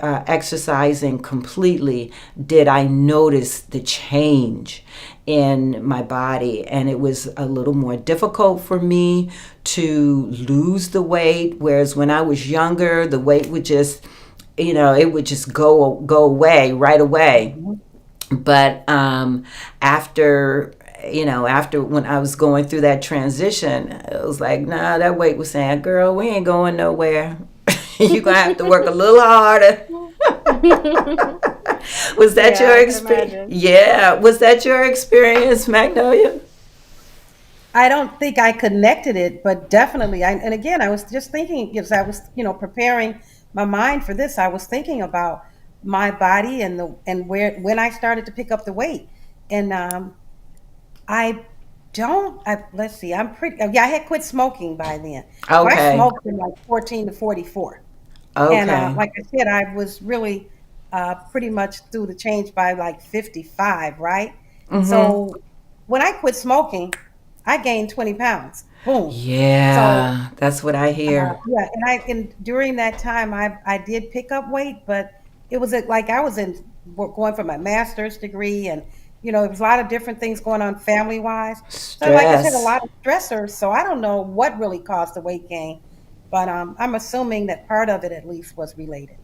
exercising completely did I notice the change in my body. And it was a little more difficult for me to lose the weight, whereas when I was younger, the weight would just it would just go away right away. But after when I was going through that transition, it was like, nah, that weight was saying, girl, we ain't going nowhere. You're going to have to work a little harder. Was that your experience? Yeah. Was that your experience, Magnolia? I don't think I connected it, but definitely. And again, I was just thinking, as I was, preparing my mind for this, I was thinking about my body and when I started to pick up the weight. And I let's see, I had quit smoking by then. So I Okay. smoked from like 14 to 44. And Okay. like I said, I was really pretty much through the change by like 55, right? Mm-hmm. So when I quit smoking, I gained 20 pounds. Boom. So Yeah, that's what I hear. yeah, and during that time, I did pick up weight, but it was like I was going for my master's degree, and it was a lot of different things going on family wise. So, like I said, a Stress. lot of stressors. So I don't know what really caused the weight gain, but I'm assuming that part of it at least was related.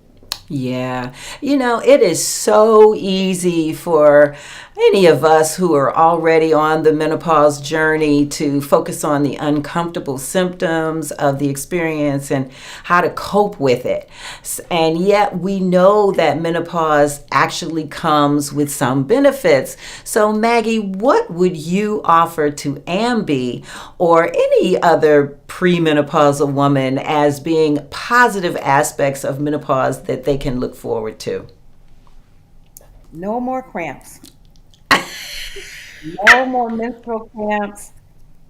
Yeah. It is so easy for any of us who are already on the menopause journey to focus on the uncomfortable symptoms of the experience and how to cope with it. And yet we know that menopause actually comes with some benefits. So, Maggie, what would you offer to Ambi or any other premenopausal woman as being positive aspects of menopause that they can look forward to? No more cramps. No more menstrual cramps.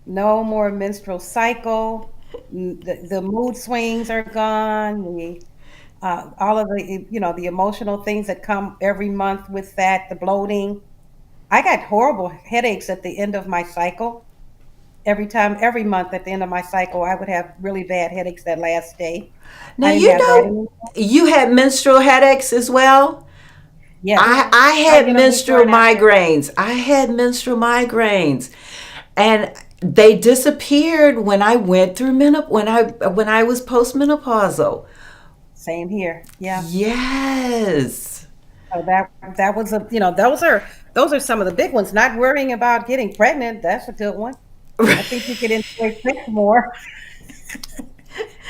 No more menstrual cycle. The mood swings are gone. All of the the emotional things that come every month with that, the bloating. I got horrible headaches at the end of my cycle. Every month at the end of my cycle, I would have really bad headaches that last day. Now, I didn't have that anymore. you had menstrual headaches as well. Yes, I I had get them before menstrual and after. migraines. I had menstrual migraines, and they disappeared when I went through when I was postmenopausal. same here. Yeah. Yes. So that was those are some of the big ones. Not worrying about getting pregnant, that's a good one. I think you could enjoy sex more.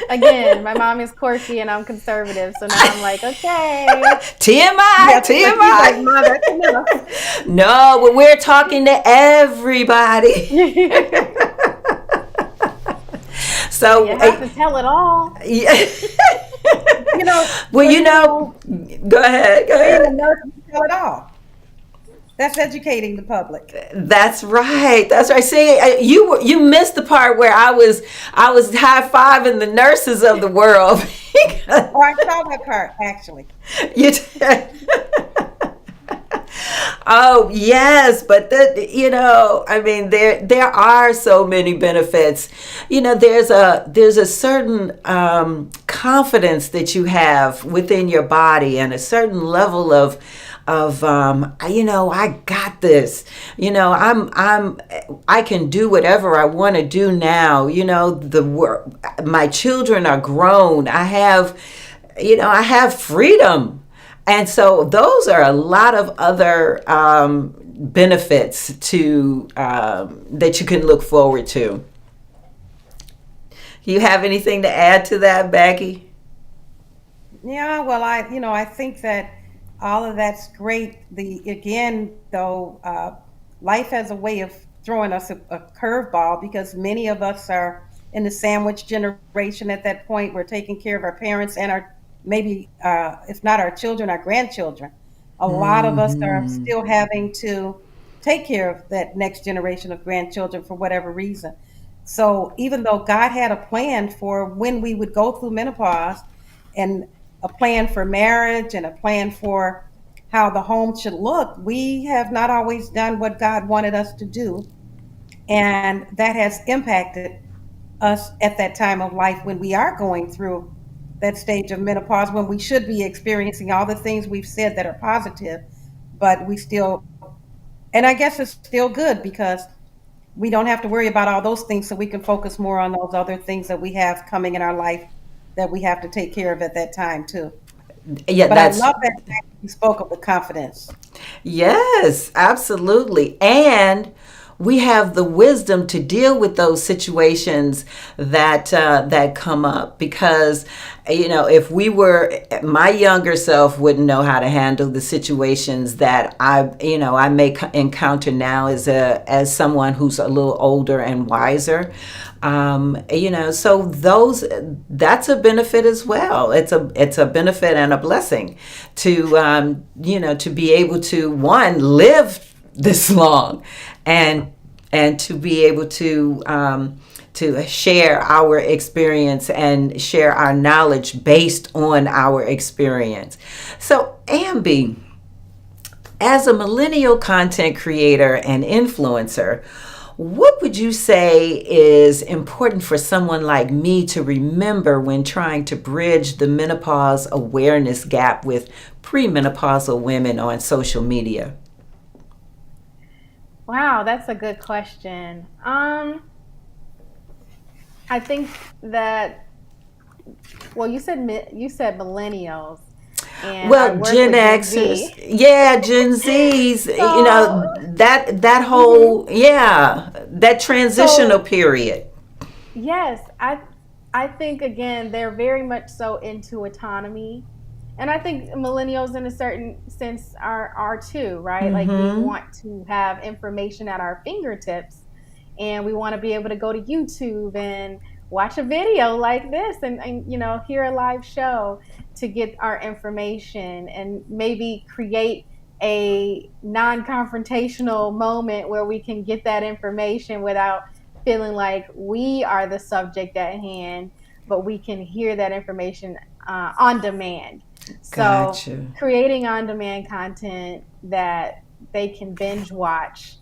Again, my mom is quirky and I'm conservative, so now I'm like, okay. TMI, Yeah, but she's like, TMI. Ma, that's enough. No, but we're talking to everybody. You So, have to tell it all. yeah. You know, Well, but you know, go ahead, go being a ahead. nurse, you tell it all. That's educating the public. That's right. That's right. See, you missed the part where I was high fiving the nurses of the world. Oh, I saw that part actually. You Oh yes, but I mean, there are so many benefits. There's a certain confidence that you have within your body and a certain level of I got this. I can do whatever I want to do now. My children are grown. I have freedom. And so those are a lot of other benefits to that you can look forward to. Do you have anything to add to that, Becky? Yeah, well, I think that all of that's great. The again, though, life has a way of throwing us a curveball because many of us are in the sandwich generation at that point. We're taking care of our parents and our maybe, if not our children, our grandchildren. A lot of us are Hmm. still having to take care of that next generation of grandchildren for whatever reason. So even though God had a plan for when we would go through menopause and a plan for marriage and a plan for how the home should look, we have not always done what God wanted us to do. And that has impacted us at that time of life when we are going through that stage of menopause, when we should be experiencing all the things we've said that are positive, but we still, and I guess it's still good because we don't have to worry about all those things, so we can focus more on those other things that we have coming in our life that we have to take care of at that time too. Yeah, But I that's love that fact you spoke of the confidence. yes, absolutely. And we have the wisdom to deal with those situations that come up because if we were my younger self wouldn't know how to handle the situations that I may encounter now as someone who's a little older and wiser. So that's a benefit as well. It's a benefit and a blessing to be able to one live this long and to be able to share our experience and share our knowledge based on our experience. So, Ambi, as a millennial content creator and influencer, what would you say is important for someone like me to remember when trying to bridge the menopause awareness gap with premenopausal women on social media? Wow, that's a good question. I think that well, you said millennials. and I Well, work Gen with Gen Xers, Z. yeah, Gen Zs, So, that mhm. whole, yeah, that transitional So period. yes, I think again they're very much so into autonomy. And I think millennials in a certain sense are too, right? Like we Mm-hmm. want to have information at our fingertips and we want to be able to go to YouTube and watch a video like this and hear a live show to get our information and maybe create a non-confrontational moment where we can get that information without feeling like we are the subject at hand, but we can hear that information on demand. So Gotcha. creating on demand content that they can binge watch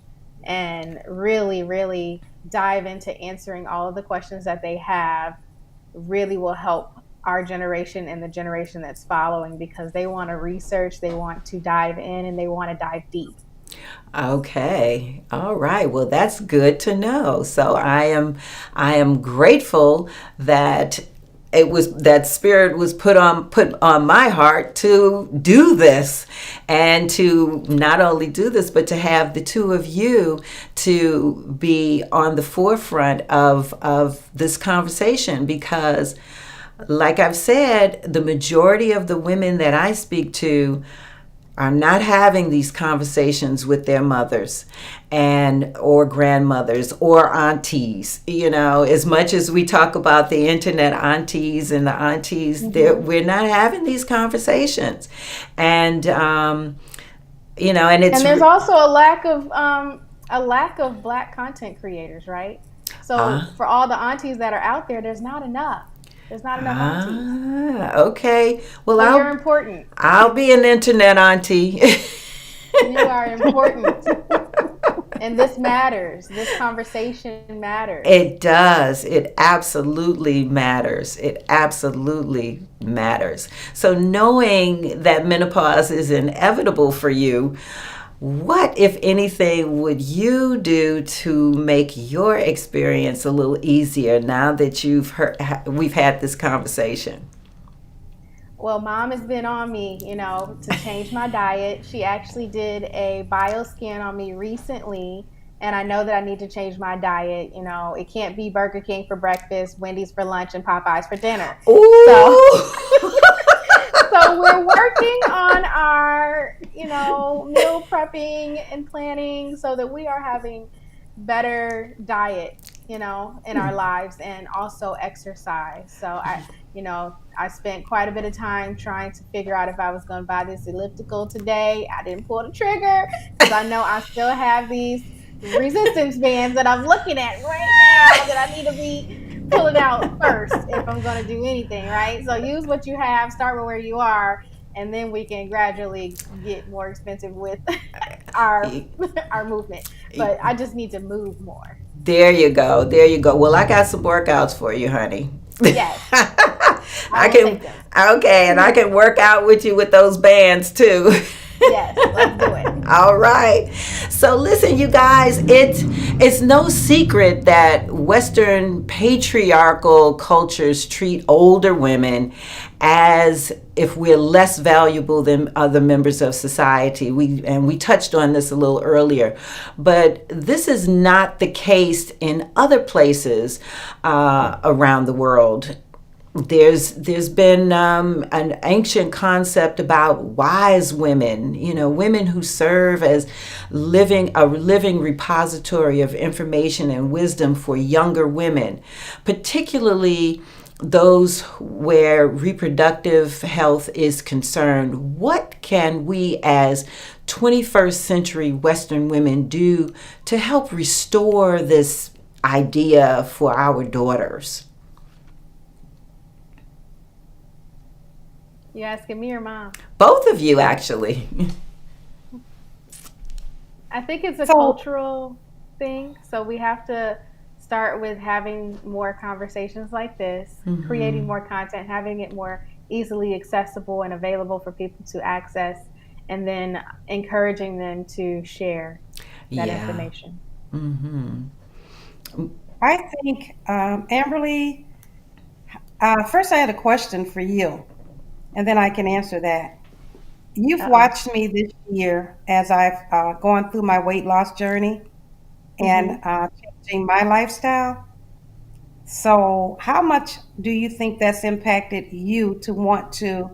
and really, really dive into answering all of the questions that they have really will help our generation and the generation that's following because they want to research, they want to dive in, and they want to dive deep. Okay. All right. Well, that's good to know. So I am grateful that it was that spirit was put on my heart to do this and to not only do this but to have the two of you to be on the forefront of this conversation because like I've said, the majority of the women that I speak to are not having these conversations with their mothers and or grandmothers or aunties. As much as we talk about the internet aunties and the aunties, Mm-hmm. we're not having these conversations. And and it's And there's also a lack of black content creators, right? So uh, for all the aunties that are out there, there's not enough. There's not enough aunties. okay. Well, So you're I'll important. I'll be an internet auntie. You are important. And this matters. This conversation matters. It does. It absolutely matters. It absolutely matters. So, knowing that menopause is inevitable for you, what, if anything, would you do to make your experience a little easier now that we've had this conversation? Well, mom has been on me, to change my diet. She actually did a bioscan on me recently, and I know that I need to change my diet. It can't be Burger King for breakfast, Wendy's for lunch, and Popeyes for dinner. So, Ooh. so we're working on our, meal prepping and planning so that we are having better diet, in our lives and also exercise. So I spent quite a bit of time trying to figure out if I was going to buy this elliptical today. I didn't pull the trigger because I know I still have these resistance bands that I'm looking at right now that I need to be pulling out first if I'm going to do anything, right? So use what you have, start with where you are, and then we can gradually get more expensive with our our movement. But I just need to move more. There you go. There you go. Well, I got some workouts for you, honey. Yes, I I will can, take them. okay, and I can work out with you with those bands too. Yes, let's do it. All right. So listen, you guys, it's no secret that Western patriarchal cultures treat older women as if we're less valuable than other members of society. We touched on this a little earlier, but this is not the case in other places around the world. There's been an ancient concept about wise women, women who serve as a living repository of information and wisdom for younger women, particularly those where reproductive health is concerned. What can we as 21st century Western women do to help restore this idea for our daughters? You asking me or mom? Both of you, actually. I think it's a So, cultural thing. So we have to start with having more conversations like this, creating Hmm. more content, having it more easily accessible and available for people to access, and then encouraging them to share that Yeah. information. Hmm. I think, Amberly, first I had a question for you, and then I can answer that. you've Uh-oh. watched me this year as I've gone through my weight loss journey and Hmm. changing my lifestyle. So, how much do you think that's impacted you to want to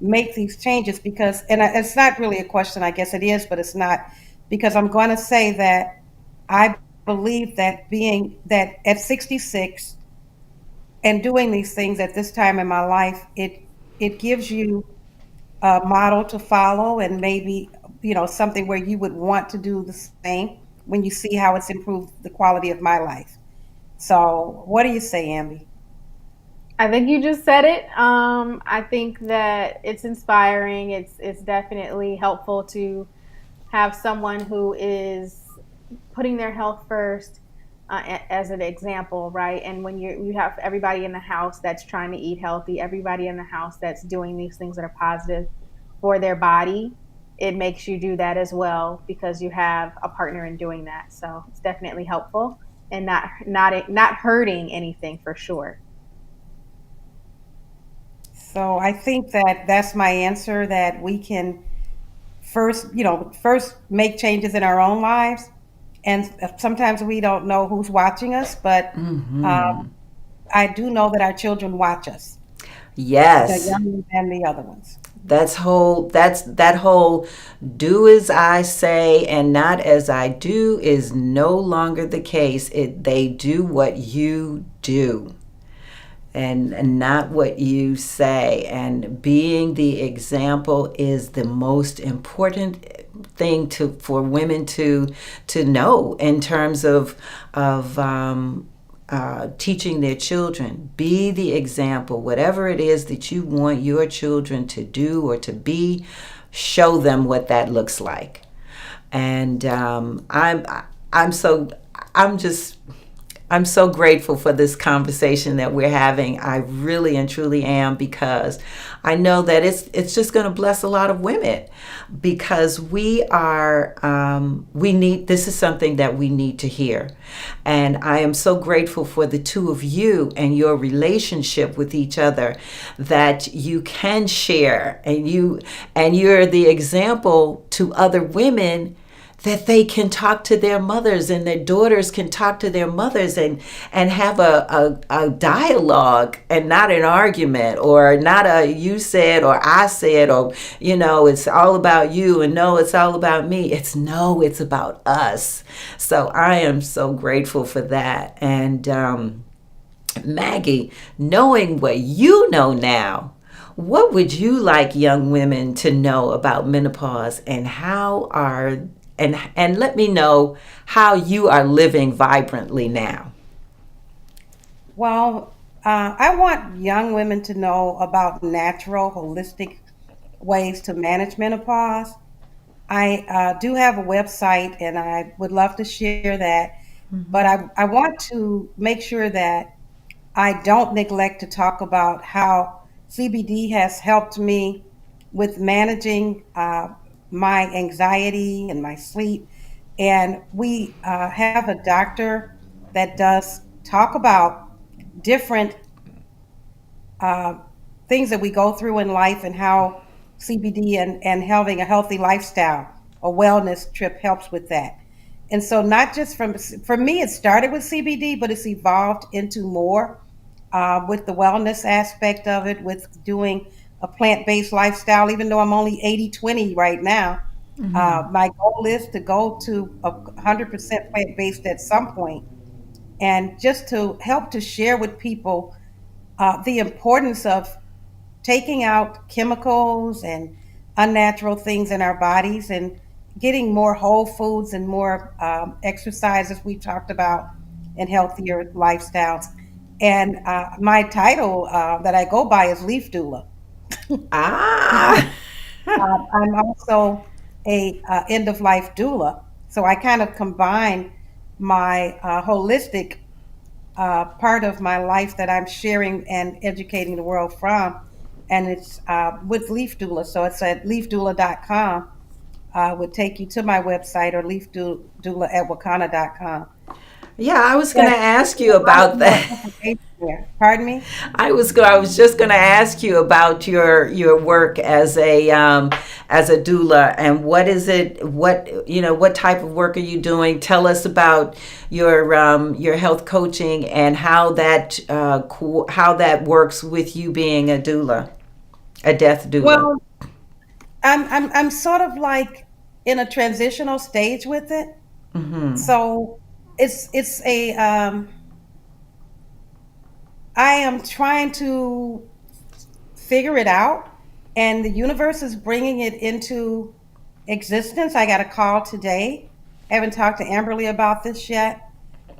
make these changes? Because, and it's not really a question, I guess it is, but it's not, because I'm going to say that I believe that being that at 66 and doing these things at this time in my life, it gives you a model to follow and maybe, something where you would want to do the same when you see how it's improved the quality of my life. So, what do you say, Amby? I think you just said it. I think that it's inspiring. It's definitely helpful to have someone who is putting their health first, as an example, right? And when you have everybody in the house that's trying to eat healthy, everybody in the house that's doing these things that are positive for their body, it makes you do that as well because you have a partner in doing that. So it's definitely helpful and not hurting anything for sure. So, I think that that's my answer, that we can first make changes in our own lives. And sometimes we don't know who's watching us, but uh, I do know that our children watch us, the Yes. young ones and the other ones. That's that whole do as I say and not as I do is no longer the case. They do what you do and not what you say. And being the example is the most important thing for women to know in terms of teaching their children. Be the example. Whatever it is that you want your children to do or to be, show them what that looks like. And I'm so I'm just I'm so grateful for this conversation that we're having. I really and truly am, because I know that it's just going to bless a lot of women, because we need, this is something that we need to hear. And I am so grateful for the two of you and your relationship with each other, that you can share, and you're the example to other women, that they can talk to their mothers and their daughters can talk to their mothers and have a dialogue, and not an argument, or not a you said or I said, or it's all about you, and no, it's all about me. It's about us. So I am so grateful for that. And Maggie, knowing what you know now, what would you like young women to know about menopause, and and let me know how you are living vibrantly now. Well, I want young women to know about natural, holistic ways to manage menopause. I do have a website and I would love to share that, but I want to make sure that I don't neglect to talk about how CBD has helped me with managing my anxiety and my sleep. And we have a doctor that does talk about different uh, things that we go through in life, and how CBD and having a healthy lifestyle, a wellness trip, helps with that. And so, not just for me, it started with CBD, but it's evolved into more with the wellness aspect of it, with doing a plant based lifestyle, even though I'm only 80/20 right now. My goal is to go to 100% plant based at some point, and just to help to share with people the importance of taking out chemicals and unnatural things in our bodies, and getting more whole foods and more exercise, as we talked about, and healthier lifestyles. And my title that I go by is Leaf Doula. Ah. I'm also a end of life doula, so I kind of combine my holistic part of my life that I'm sharing and educating the world from. And it's with Leaf Doula. So it's at leafdoula.com, would take you to my website, or leafdoula at wakana.com. Yeah, I was going to But ask there's you a lot about more that. information there. Pardon me? I was just going to ask you about your work as a doula, and what is it? What type of work are you doing? Tell us about your health coaching and how that works with you being a doula, a death doula. Well, I'm sort of like in a transitional stage with it. Mm-hmm. So it's a I am trying to figure it out, and the universe is bringing it into existence. I got a call today. I haven't talked to Amberly about this yet.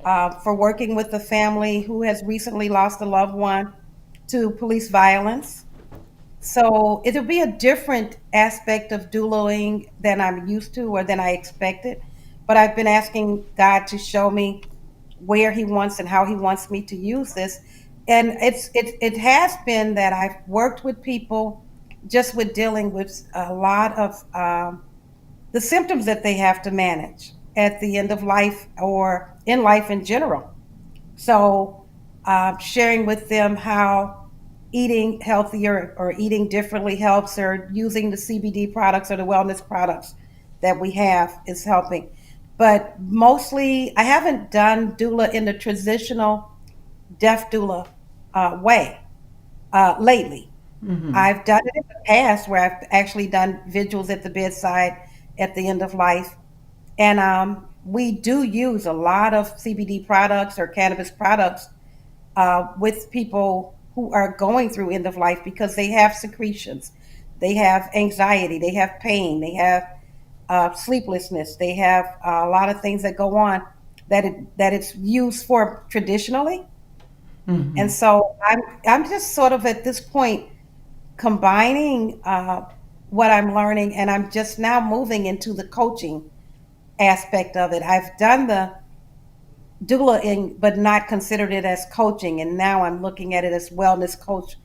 For working with a family who has recently lost a loved one to police violence. So it'll be a different aspect of doulaing than I'm used to or than I expected. But I've been asking God to show me where He wants and how He wants me to use this. And it has been that I've worked with people just with dealing with a lot of the symptoms that they have to manage at the end of life or in life in general. So, sharing with them how eating healthier or eating differently helps, or using the CBD products or the wellness products that we have is helping. But mostly, I haven't done doula in the traditional deaf doula way lately. Mm-hmm. I've done it in the past where I've actually done vigils at the bedside at the end of life. And we do use a lot of CBD products or cannabis products with people who are going through end of life because they have secretions, they have anxiety, they have pain, they have sleeplessness, they have a lot of things that go on that it's used for traditionally. Mm-hmm. And so I'm just sort of at this point combining what I'm learning, and I'm just now moving into the coaching aspect of it. I've done the doulaing, but not considered it as coaching. And now I'm looking at it as wellness coach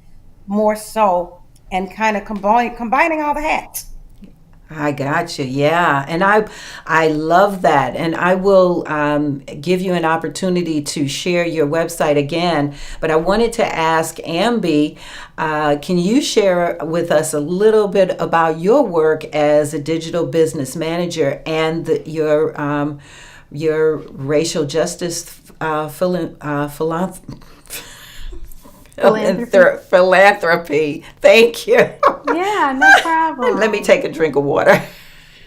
more so, and kind of combining all the hats. I got you. Yeah, and I love that, and I will give you an opportunity to share your website again. But I wanted to ask Amby, can you share with us a little bit about your work as a digital business manager and your racial justice Philanthropy. philanthropy? Thank you. Yeah, no Let me problem. take a drink of water.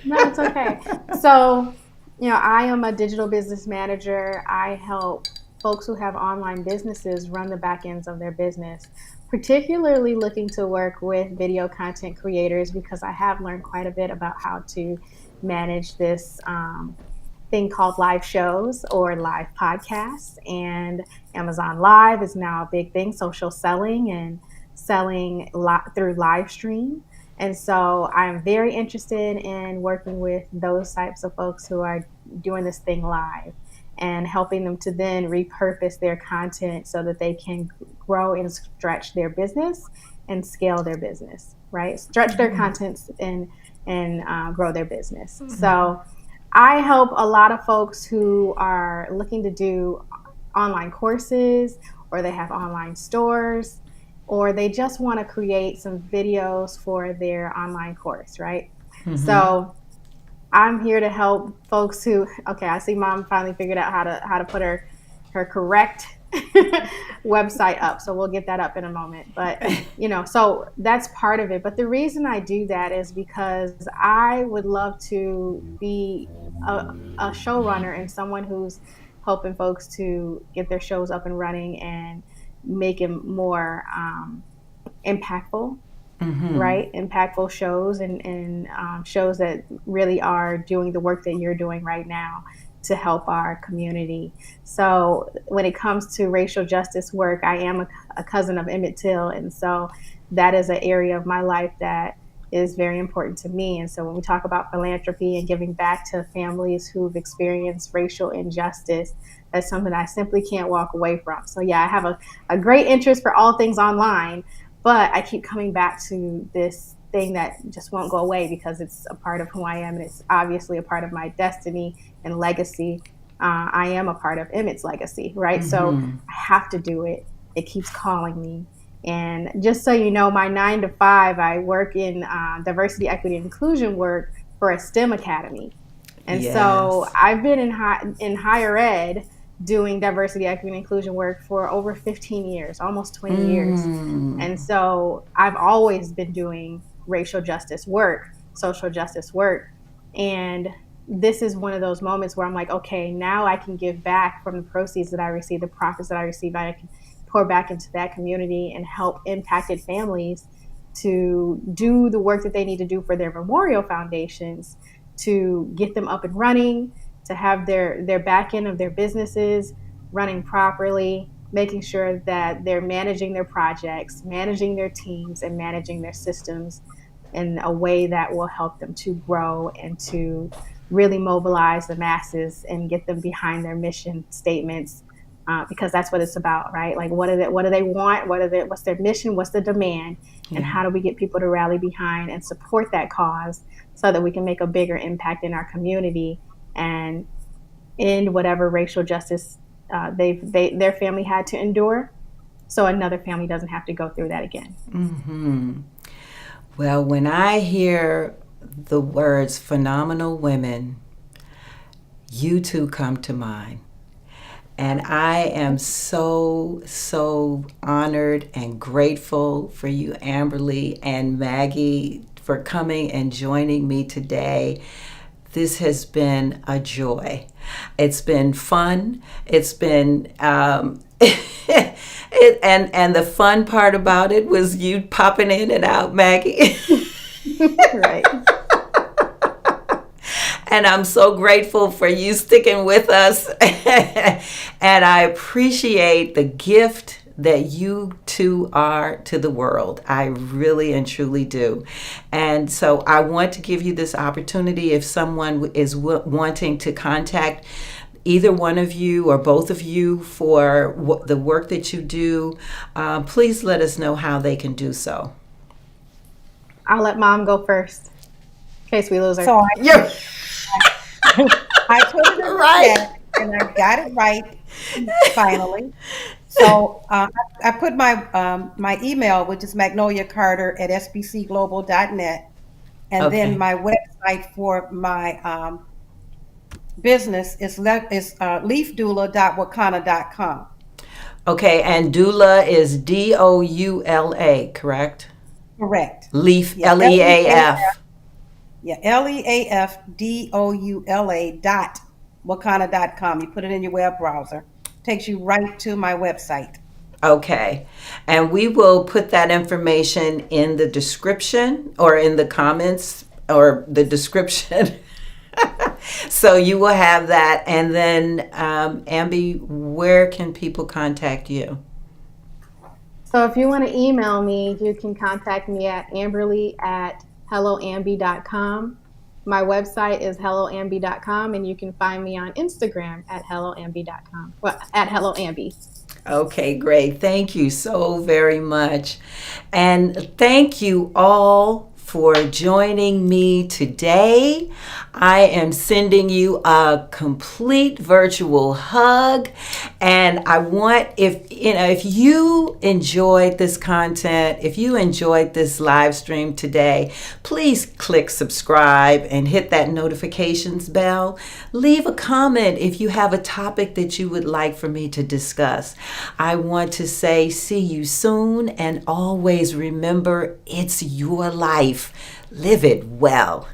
No, it's okay. So, I am a digital business manager. I help folks who have online businesses run the back ends of their business, particularly looking to work with video content creators because I have learned quite a bit about how to manage this thing called live shows or live podcasts. And Amazon Live is now a big thing, social selling and selling through live stream. And so I'm very interested in working with those types of folks who are doing this thing live and helping them to then repurpose their content so that they can grow and stretch their business and scale their business, right? Stretch their contents and grow their business. So I help a lot of folks who are looking to do online courses, or they have online stores, or they just want to create some videos for their online course, right? Mm-hmm. So I'm here to help folks who, okay, I see mom finally figured out how to put her correct website up. So we'll get that up in a moment. But, so that's part of it. But the reason I do that is because I would love to be a showrunner and someone who's helping folks to get their shows up and running and make them more impactful, Mm-hmm. right? Impactful shows and shows that really are doing the work that you're doing right now to help our community. So when it comes to racial justice work, I am a cousin of Emmett Till, and so that is an area of my life that is very important to me. And so when we talk about philanthropy and giving back to families who've experienced racial injustice, that's something I simply can't walk away from. So yeah, I have a great interest for all things online, but I keep coming back to this thing that just won't go away because it's a part of who I am, and it's obviously a part of my destiny and legacy I am a part of Emmett's legacy, right? So I have to do it. It keeps calling me. And just so you know, my 9 to 5, I work in diversity, equity, and inclusion work for a STEM academy. And so Yes. I've been in higher ed doing diversity, equity, and inclusion work for over 15 years, almost 20 years. And so I've always been doing racial justice work, social justice work. And this is one of those moments where I'm like, okay, now I can give back from the proceeds that I receive, the profits that I receive. I can pour back into that community and help impacted families to do the work that they need to do for their memorial foundations, to get them up and running, to have their back end of their businesses running properly, making sure that they're managing their projects, managing their teams, and managing their systems in a way that will help them to grow and to really mobilize the masses and get them behind their mission statements, because that's what it's about, right? Like, what do they want? What's their mission? What's the demand? And how do we get people to rally behind and support that cause so that we can make a bigger impact in our community and end whatever racial justice their family had to endure, so another family doesn't have to go through that again. Well, when I hear the words phenomenal women, you two come to mind. And I am so, so honored and grateful for you, Amberly and Maggie, for coming and joining me today. This has been a joy. It's been fun. It's been, and the fun part about it was you popping in and out, Maggie. Right. And I'm so grateful for you sticking with us. And I appreciate the gift that you two are to the world. I really and truly do. And so I want to give you this opportunity if someone is wanting to contact either one of you or both of you for the work that you do, please let us know how they can do so. I'll let Mom go first in case we lose her. So Yeah. I put it in the Right. chat and I got it right finally. So I put my email, which is Magnolia Carter at sbcglobal.net, and Okay. then my website for my business is leafdoula.wakana.com. Okay, and doula is DOULA, correct? Correct. Leaf, Yeah, LEAF. Yeah, leafdoula.wakana.com. You put it in your web browser. Takes you right to my website. Okay, and we will put that information in the description or in the comments or the description. So you will have that. And then, Ambi, where can people contact you? So if you want to email me, you can contact me at amberly@helloambi.com. My website is helloambi.com, and you can find me on Instagram at helloambi.com. Well, at helloambi. Okay, great. Thank you so very much. And thank you all for joining me today. I am sending you a complete virtual hug, and I want, if you enjoyed this content, if you enjoyed this live stream today, please click subscribe and hit that notifications bell. Leave a comment if you have a topic that you would like for me to discuss. I want to say see you soon, and always remember, it's your life. Live it well.